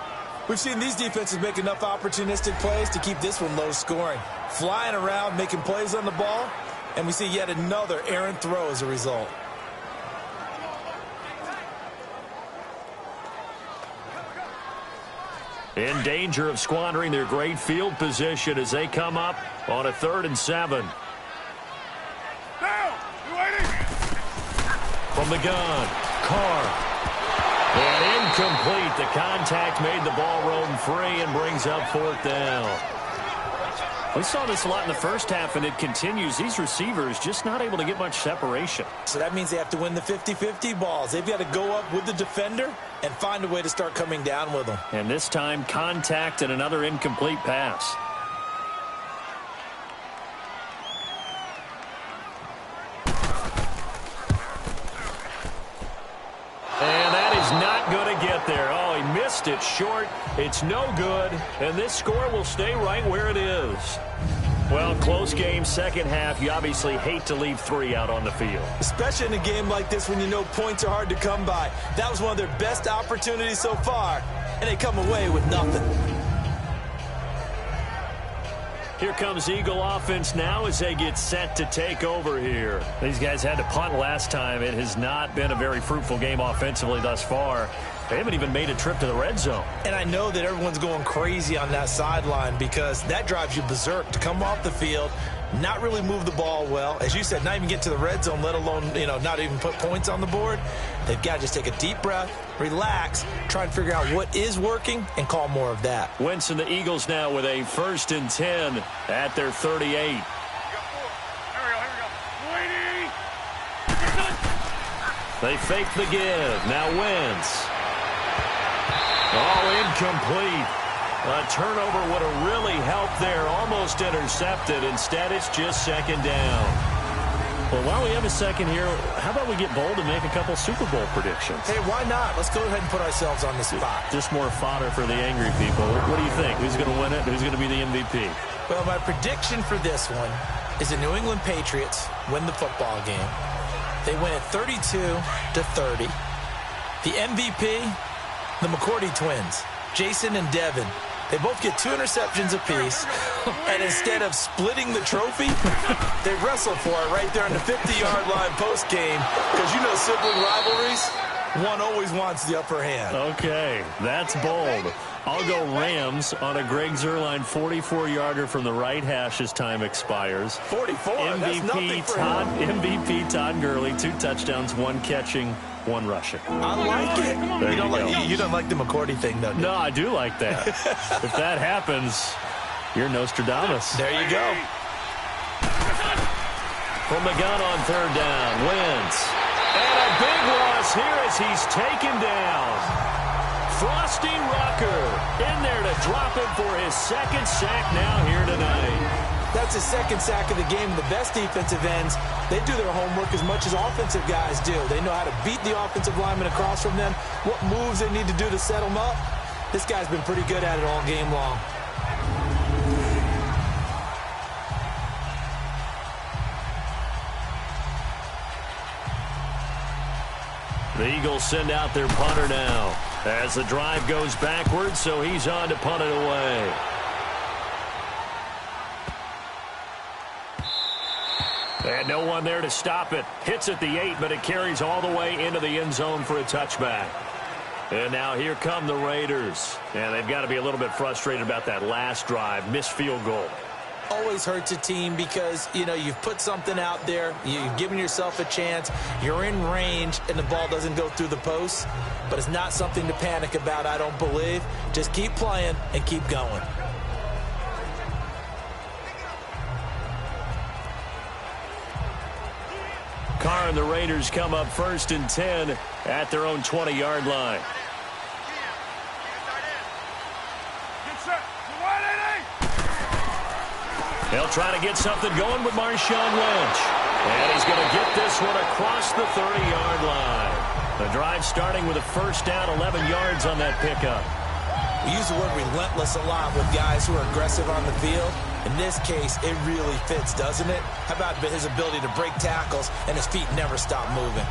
We've seen these defenses make enough opportunistic plays to keep this one low scoring. Flying around, making plays on the ball, and we see yet another errant throw as a result. In danger of squandering their great field position as they come up on a 3rd and 7. Down. 280. From the gun, Carr. And incomplete. The contact made the ball roam free and brings up 4th down. We saw this a lot in the first half, and it continues. These receivers just not able to get much separation. So that means they have to win the 50-50 balls. They've got to go up with the defender and find a way to start coming down with them. And this time, contact and another incomplete pass. And that is not going to get there. Oh, he missed it short. It's no good. And this score will stay right where it is. Well, close game, second half. You obviously hate to leave 3 out on the field. Especially in a game like this when you know points are hard to come by. That was one of their best opportunities so far, and they come away with nothing. Here comes Eagle offense now as they get set to take over here. These guys had to punt last time. It has not been a very fruitful game offensively thus far. They haven't even made a trip to the red zone. And I know that everyone's going crazy on that sideline because that drives you berserk to come off the field not really move the ball well. As you said, not even get to the red zone, let alone, not even put points on the board. They've got to just take a deep breath, relax, try and figure out what is working, and call more of that. Wentz and the Eagles now with a 1st and 10 at their 38. They fake the give. Now Wentz. Oh, incomplete. A turnover would have really helped there. Almost intercepted. Instead, it's just 2nd down. Well, while we have a second here, how about we get bold and make a couple Super Bowl predictions? Hey, why not? Let's go ahead and put ourselves on the spot. Just more fodder for the angry people. What do you think? Who's going to win it? Who's going to be the MVP? Well, my prediction for this one is the New England Patriots win the football game. They win it 32-30. The MVP, the McCourty twins, Jason and Devin. They both get 2 interceptions apiece, and instead of splitting the trophy, they wrestle for it right there on the 50-yard line post-game, because sibling rivalries, one always wants the upper hand. Okay, that's bold. I'll go Rams on a Greg Zuerlein 44-yarder from the right hash as time expires. 44? That's nothing for him. MVP Todd Gurley, 2 touchdowns, 1 catching, 1 rushing. I like it. You don't like the McCourty thing, though, do you? No, I do like that. If that happens, you're Nostradamus. There you go. From the gun on 3rd down, Wentz. And a big loss here as he's taken down. Frosty Rucker in there to drop him for his 2nd sack now here tonight. That's his 2nd sack of the game. The best defensive ends, they do their homework as much as offensive guys do. They know how to beat the offensive lineman across from them, what moves they need to do to set them up. This guy's been pretty good at it all game long. The Eagles send out their punter now as the drive goes backwards, so he's on to punt it away. And no one there to stop it. Hits at the 8, but it carries all the way into the end zone for a touchback. And now here come the Raiders. And they've got to be a little bit frustrated about that last drive. Missed field goal. Always hurts a team because, you've put something out there, you've given yourself a chance, you're in range, and the ball doesn't go through the post. But it's not something to panic about, I don't believe. Just keep playing and keep going. Carr and the Raiders come up 1st and 10 at their own 20-yard line. They'll try to get something going with Marshawn Lynch. And he's going to get this one across the 30-yard line. The drive starting with a 1st down, 11 yards on that pickup. We use the word relentless a lot with guys who are aggressive on the field. In this case, it really fits, doesn't it? How about his ability to break tackles and his feet never stop moving?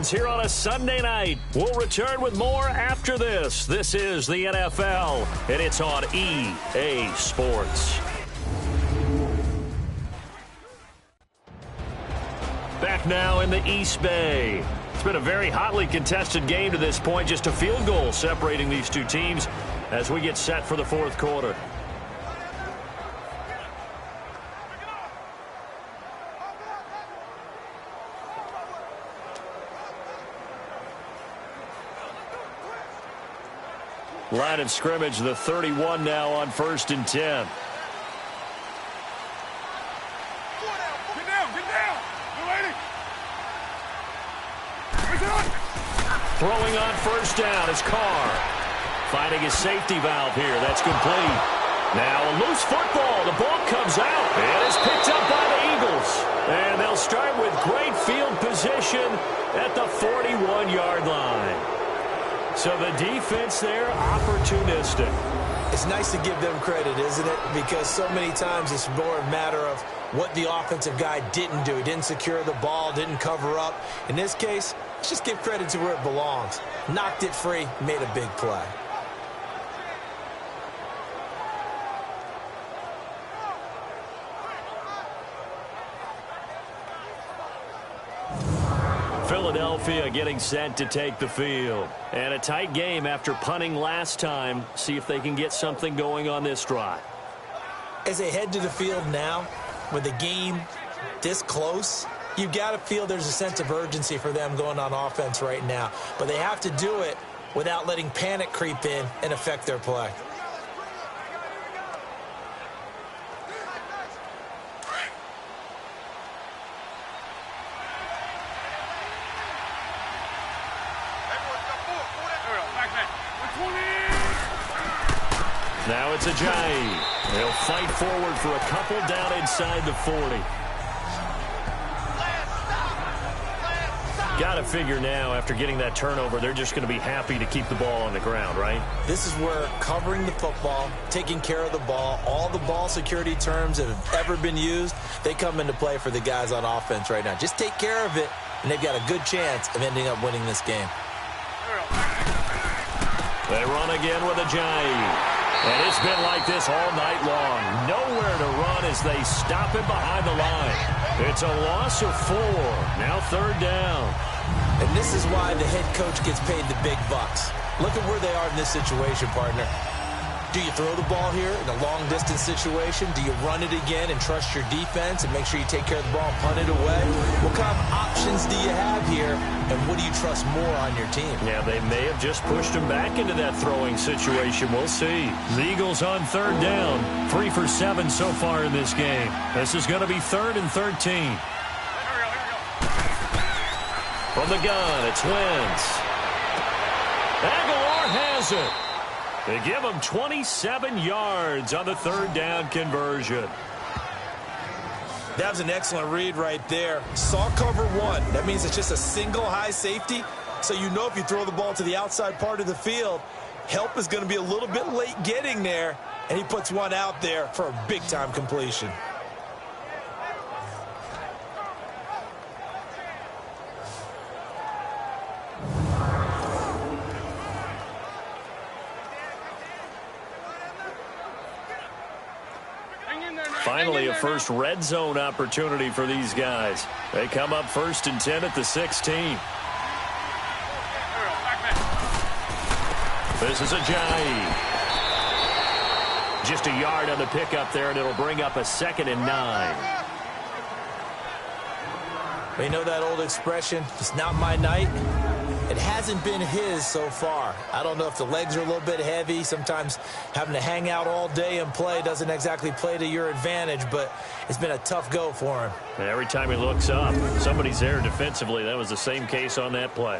Here on a Sunday night. We'll return with more after this. This is the NFL, and it's on EA Sports. Back now in the East Bay. It's been a very hotly contested game to this point. Just a field goal separating these two teams as we get set for the 4th quarter. Line of scrimmage, the 31 now on 1st and 10. Get down, you lady. Throwing on 1st down is Carr. Finding his safety valve here. That's complete. Now a loose football. The ball comes out. And it's picked up by the Eagles. And they'll start with great field position at the 41-yard line. So the defense there, opportunistic. It's nice to give them credit, isn't it? Because so many times it's more a matter of what the offensive guy didn't do. He didn't secure the ball, didn't cover up. In this case, let's just give credit to where it belongs. Knocked it free, made a big play. Philadelphia getting set to take the field. And a tight game after punting last time. See if they can get something going on this drive. As they head to the field now, with the game this close, you've got to feel there's a sense of urgency for them going on offense right now. But they have to do it without letting panic creep in and affect their play. Now it's Ajayi. They'll fight forward for a couple down inside the 40. Got to figure now, after getting that turnover, they're just going to be happy to keep the ball on the ground, right? This is where covering the football, taking care of the ball, all the ball security terms that have ever been used, they come into play for the guys on offense right now. Just take care of it, and they've got a good chance of ending up winning this game. They run again with Ajayi. And it's been like this all night long. Nowhere to run as they stop him behind the line. It's a loss of 4. Now 3rd down. And this is why the head coach gets paid the big bucks. Look at where they are in this situation, partner. Do you throw the ball here in a long-distance situation? Do you run it again and trust your defense and make sure you take care of the ball and punt it away? What kind of options do you have here, and what do you trust more on your team? Yeah, they may have just pushed him back into that throwing situation. We'll see. The Eagles on 3rd down. 3 for 7 so far in this game. This is going to be 3rd and 13. From the gun, it's Wentz. Aguilar has it. They give him 27 yards on the 3rd down conversion. That was an excellent read right there. Saw cover 1. That means it's just a single high safety. So you know if you throw the ball to the outside part of the field, help is going to be a little bit late getting there. And he puts one out there for a big-time completion. Finally, a first red zone opportunity for these guys. They come up 1st and 10 at the 16. This is Ajayi. Just a yard on the pickup there, and it'll bring up a 2nd and 9. You know that old expression, it's not my night? It hasn't been his so far. I don't know if the legs are a little bit heavy. Sometimes having to hang out all day and play doesn't exactly play to your advantage, but it's been a tough go for him. And every time he looks up, somebody's there defensively. That was the same case on that play.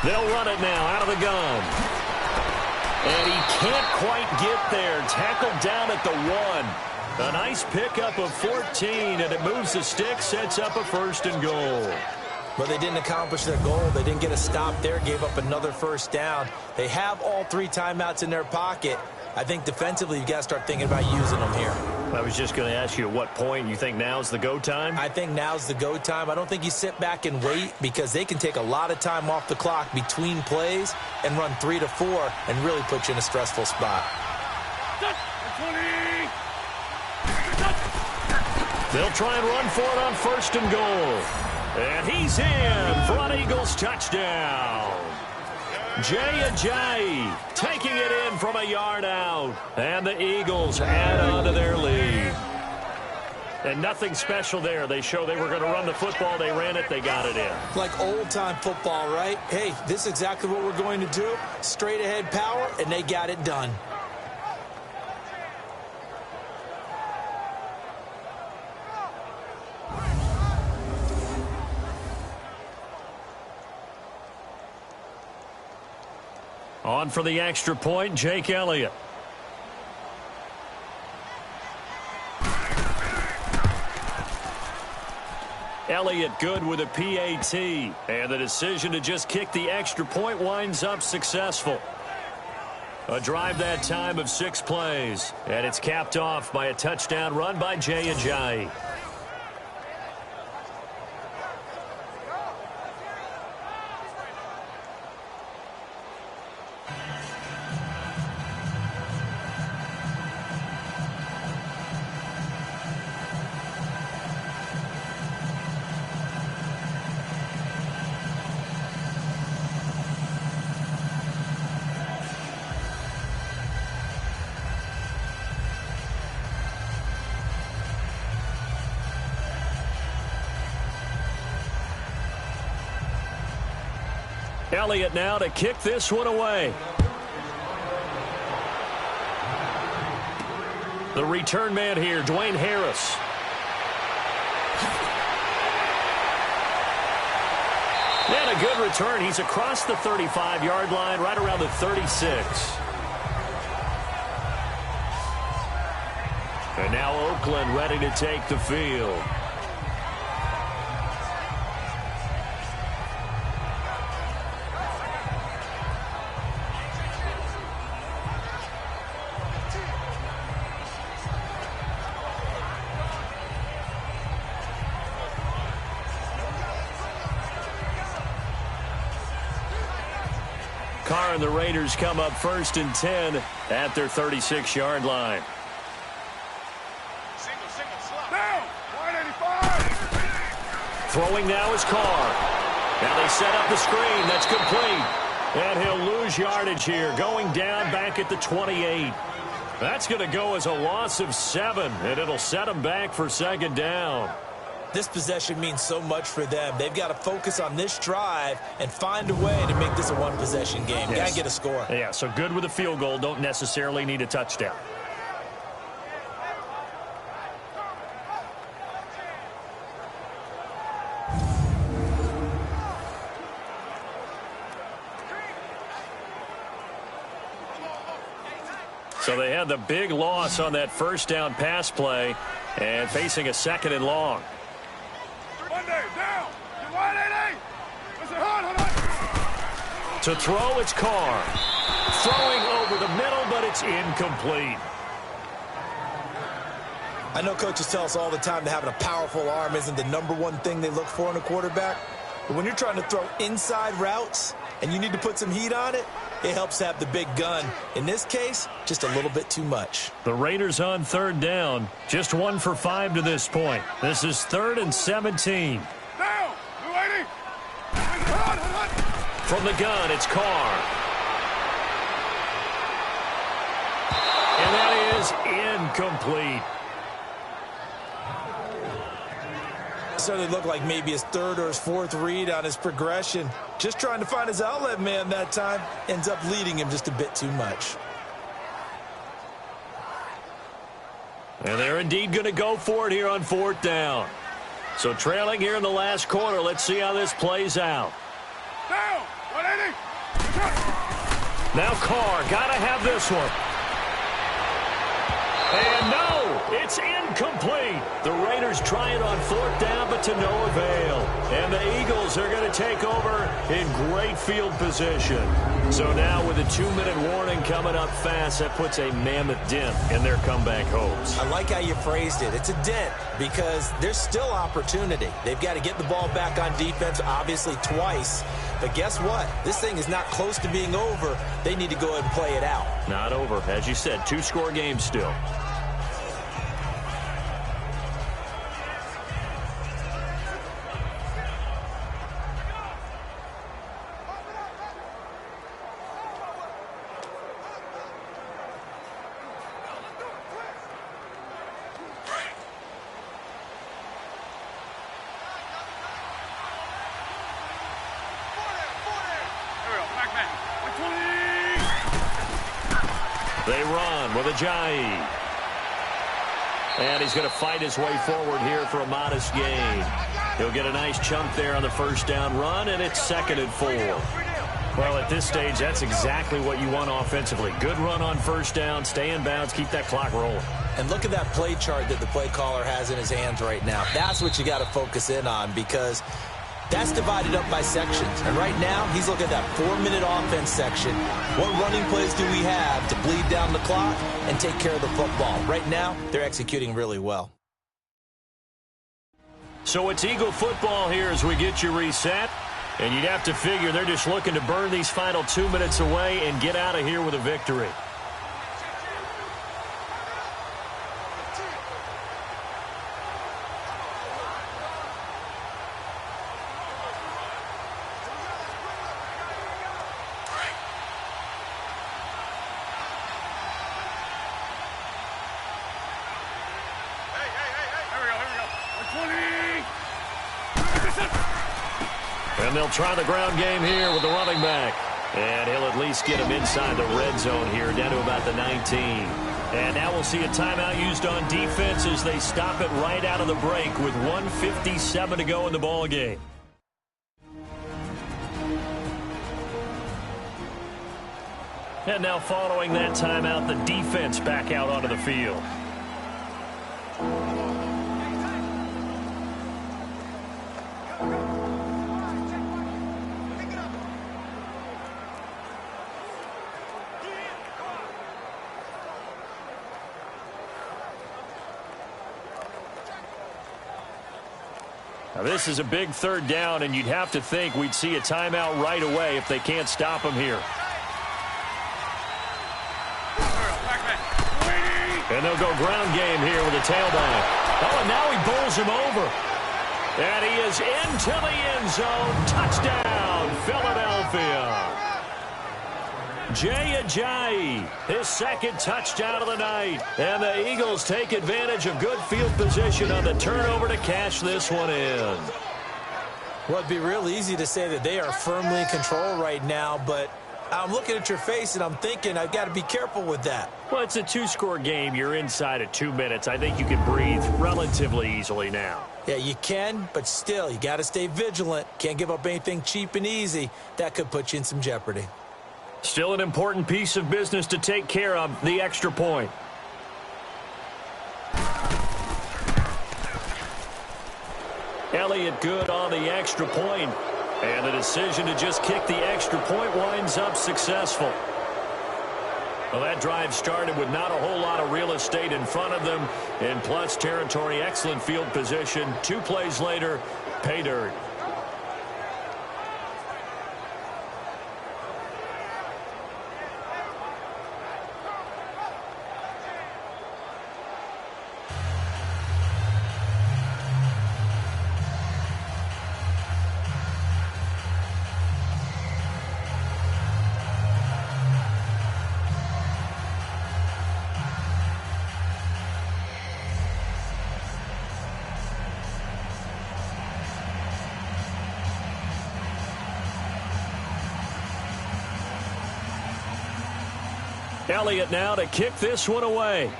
They'll run it now out of the gun. And he can't quite get there. Tackled down at the 1. A nice pickup of 14, and it moves the stick, sets up a 1st and goal. But they didn't accomplish their goal. They didn't get a stop there, gave up another 1st down. They have all 3 timeouts in their pocket. I think defensively you've got to start thinking about using them here. I was just going to ask you at what point you think now's the go time? I think now's the go time. I don't think you sit back and wait because they can take a lot of time off the clock between plays and run 3 to 4 and really put you in a stressful spot. They'll try and run for it on 1st and goal. And he's in for an Eagles touchdown. Jay Ajayi taking it in from a yard out. And the Eagles add on to their lead. And nothing special there. They show they were going to run the football. They ran it. They got it in. Like old-time football, right? Hey, this is exactly what we're going to do. Straight-ahead power, and they got it done. On for the extra point, Jake Elliott. Elliott good with a PAT. And the decision to just kick the extra point winds up successful. A drive that time of 6 plays. And it's capped off by a touchdown run by Jay Ajayi. Elliott now to kick this one away. The return man here, Dwayne Harris. And a good return. He's across the 35-yard line, right around the 36. And now Oakland ready to take the field. Carr and the Raiders come up 1st and 10 at their 36-yard line. Down, 185. Throwing now is Carr. Now they set up the screen. That's complete. And he'll lose yardage here, going down back at the 28. That's going to go as a loss of 7, and it'll set him back for 2nd down. This possession means so much for them. They've got to focus on this drive and find a way to make this a one-possession game. Yes. Got to get a score. Yeah, so good with a field goal. Don't necessarily need a touchdown. So they had the big loss on that 1st down pass play and facing a 2nd and long. Down, 180. Listen, hold on. To throw, it's Carr. Throwing over the middle, but it's incomplete. I know coaches tell us all the time that having a powerful arm isn't the #1 thing they look for in a quarterback. But when you're trying to throw inside routes and you need to put some heat on it, it helps have the big gun. In this case, just a little bit too much. The Raiders on 3rd down. Just 1 for 5 to this point. This is 3rd and 17. Down, 280. From the gun, it's Carr. And that is incomplete. Certainly looked like maybe his 3rd or his 4th read on his progression. Just trying to find his outlet man that time. Ends up leading him just a bit too much. And they're indeed going to go for it here on 4th down. So trailing here in the last quarter. Let's see how this plays out. Down, 180. Now Carr, got to have this one. And no, it's incomplete. The Raiders try it on 4th down, but to no avail. And the Eagles are going to take over in great field position. So now with a 2-minute warning coming up fast, that puts a mammoth dent in their comeback hopes. I like how you phrased it. It's a dent because there's still opportunity. They've got to get the ball back on defense, obviously twice. But guess what? This thing is not close to being over. They need to go ahead and play it out. Not over. As you said, 2-score game still. They run with Ajayi. And he's going to fight his way forward here for a modest gain. He'll get a nice chunk there on the 1st down run, and it's 2nd and 4. Well, at this stage, that's exactly what you want offensively. Good run on first down, stay in bounds, keep that clock rolling. And look at that play chart that the play caller has in his hands right now. That's what you got to focus in on, because that's divided up by sections. And right now, he's looking at that 4-minute offense section. What running plays do we have to bleed down the clock and take care of the football? Right now, they're executing really well. So it's Eagle football here as we get you reset. And you'd have to figure they're just looking to burn these final 2 minutes away and get out of here with a victory. And they'll try the ground game here with the running back. And he'll at least get him inside the red zone here, down to about the 19. And now we'll see a timeout used on defense as they stop it right out of the break with 1:57 to go in the ball game. And now following that timeout, the defense back out onto the field. Now this is a big third down, and you'd have to think we'd see a timeout right away if they can't stop him here. And they'll go ground game here with a tailback. Oh, and now he bowls him over. And he is into the end zone. Touchdown, Philadelphia. Jay Ajayi, his second touchdown of the night. And the Eagles take advantage of good field position on the turnover to cash this one in. Well, it'd be real easy to say that they are firmly in control right now, but I'm looking at your face and I'm thinking I've got to be careful with that. Well, it's a two-score game. You're inside of 2 minutes. I think you can breathe relatively easily now. Yeah, you can, but still, you got to stay vigilant. Can't give up anything cheap and easy. That could put you in some jeopardy. Still an important piece of business to take care of, the extra point. Elliott good on the extra point. And the decision to just kick the extra point winds up successful. Well, that drive started with not a whole lot of real estate in front of them. In plus territory, excellent field position. 2 plays later, pay dirt. Elliott now to kick this one away.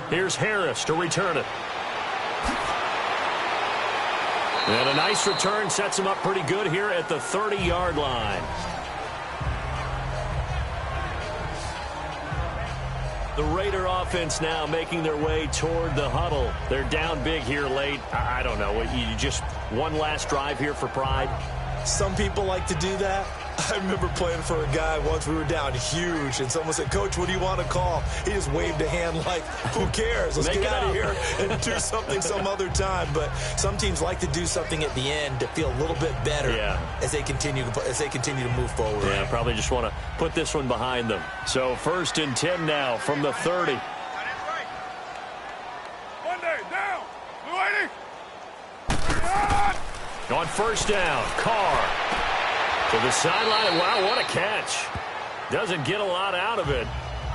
Here's Harris to return it. And a nice return sets him up pretty good here at the 30-yard line. The Raider offense now making their way toward the huddle. They're down big here late. I don't know. You just one last drive here for pride? Some people like to do that. I remember playing for a guy once. We were down huge, and someone said, "Coach, what do you want to call?" He just waved a hand like, who cares? Let's get out of here and do something some other time. But some teams like to do something at the end to feel a little bit better as they continue to move forward. Yeah, probably just want to put this one behind them. So 1st and 10 now from the 30. Monday, down. Blue 80. On first down, Carr to the sideline. Wow, what a catch. Doesn't get a lot out of it,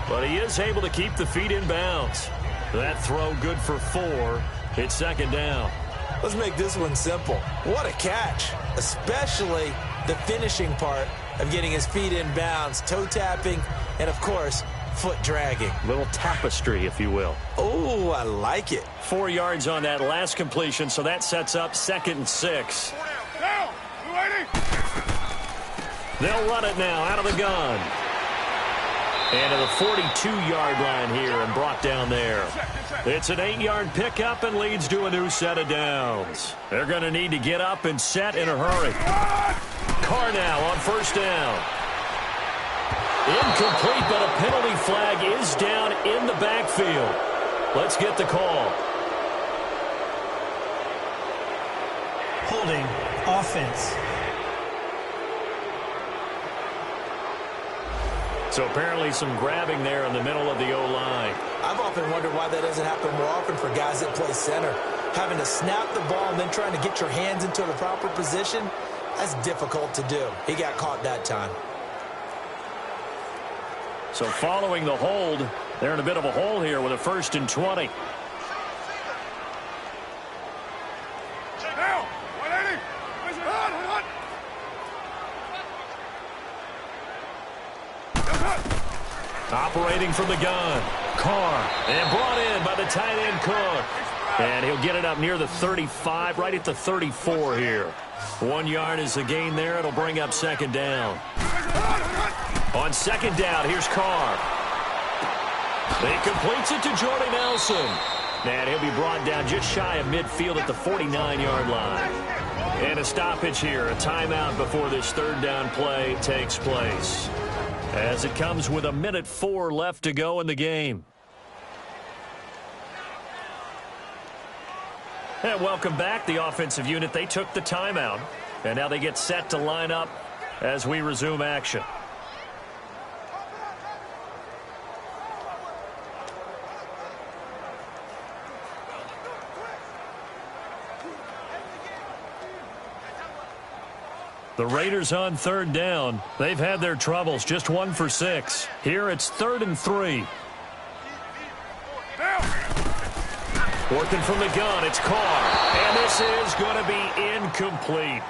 but he is able to keep the feet in bounds. That throw good for 4. It's 2nd down. Let's make this one simple. What a catch, especially the finishing part of getting his feet in bounds, toe tapping, and, of course, foot dragging. Little tapestry, if you will. Oh, I like it. 4 yards on that last completion, so that sets up 2nd and 6. They'll run it now out of the gun. And to the 42-yard line here and brought down there. It's an 8-yard pickup and leads to a new set of downs. They're going to need to get up and set in a hurry. Carr now on first down. Incomplete, but a penalty flag is down in the backfield. Let's get the call. Holding offense. So apparently some grabbing there in the middle of the O-line. I've often wondered why that doesn't happen more often for guys that play center. Having to snap the ball and then trying to get your hands into the proper position, that's difficult to do. He got caught that time. So following the hold, they're in a bit of a hole here with a 1st and 20. Now, 180. Hot. Operating from the gun. Carr. And brought in by the tight end Cook. And he'll get it up near the 35, right at the 34 here. 1 yard is the gain there. It'll bring up second down. On second down, here's Carr. He completes it to Jordy Nelson. And he'll be brought down just shy of midfield at the 49-yard line. And a stoppage here, a timeout before this third down play takes place. As it comes with 1:04 left to go in the game. And welcome back, the offensive unit. They took the timeout, and now they get set to line up as we resume action. The Raiders on third down. They've had their troubles, just 1 for 6. Here it's 3rd and 3. Working from the gun, it's Carr. And this is going to be incomplete.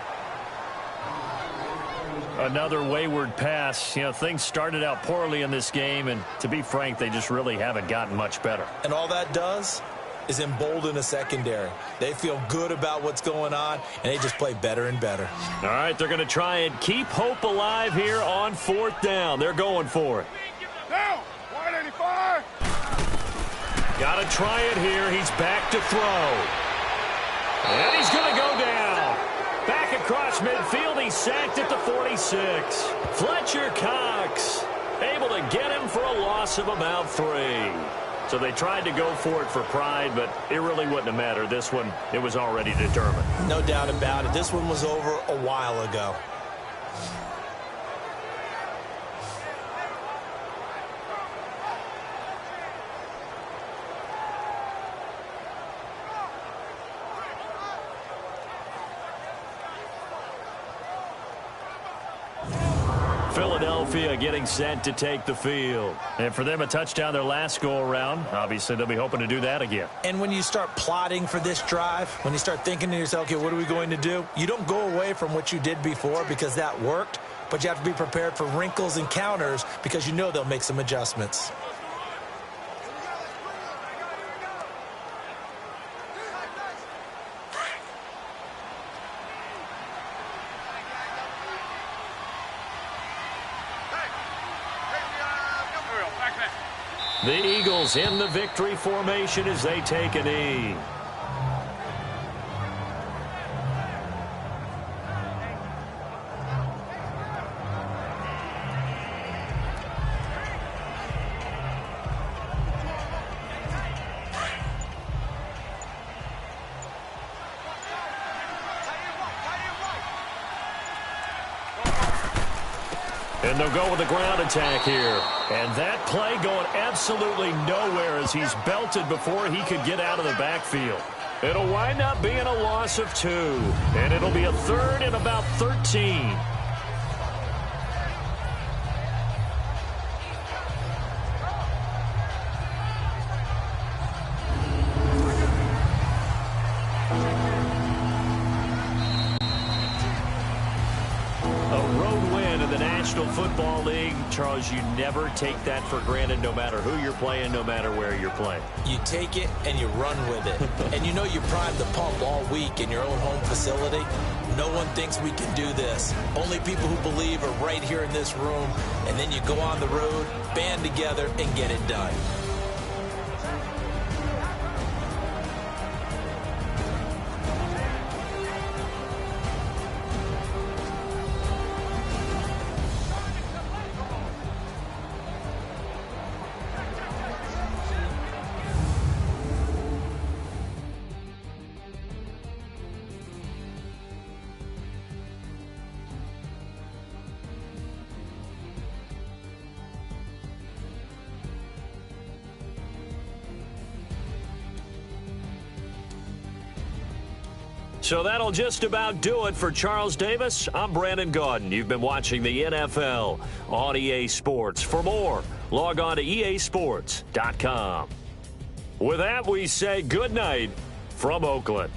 Another wayward pass. You know, things started out poorly in this game, and to be frank, they just really haven't gotten much better. And all that does is embolden a secondary. They feel good about what's going on, and they just play better and better. All right, they're going to try and keep hope alive here on 4th down. They're going for it. Down, 185. Got to try it here. He's back to throw. And he's going to go down. Back across midfield. He's sacked at the 46. Fletcher Cox able to get him for a loss of about 3. So they tried to go for it for pride, but it really wouldn't have mattered. This one, it was already determined. No doubt about it. This one was over a while ago. Philadelphia getting set to take the field. And for them, a touchdown their last go-around. Obviously, they'll be hoping to do that again. And when you start plotting for this drive, when you start thinking to yourself, okay, what are we going to do? You don't go away from what you did before because that worked, but you have to be prepared for wrinkles and counters because you know they'll make some adjustments. The Eagles in the victory formation as they take a knee. And they'll go with the ground attack here. And that play going absolutely nowhere as he's belted before he could get out of the backfield. It'll wind up being a loss of 2. And it'll be a 3rd and about 13. Football League, Charles, you never take that for granted no matter who you're playing, no matter where you're playing. You take it and you run with it. And you know you primed the pump all week in your own home facility. No one thinks we can do this. Only people who believe are right here in this room. And then you go on the road, band together, and get it done. So that'll just about do it for Charles Davis. I'm Brandon Gaudin. You've been watching the NFL on EA Sports. For more, log on to easports.com. With that, we say good night from Oakland.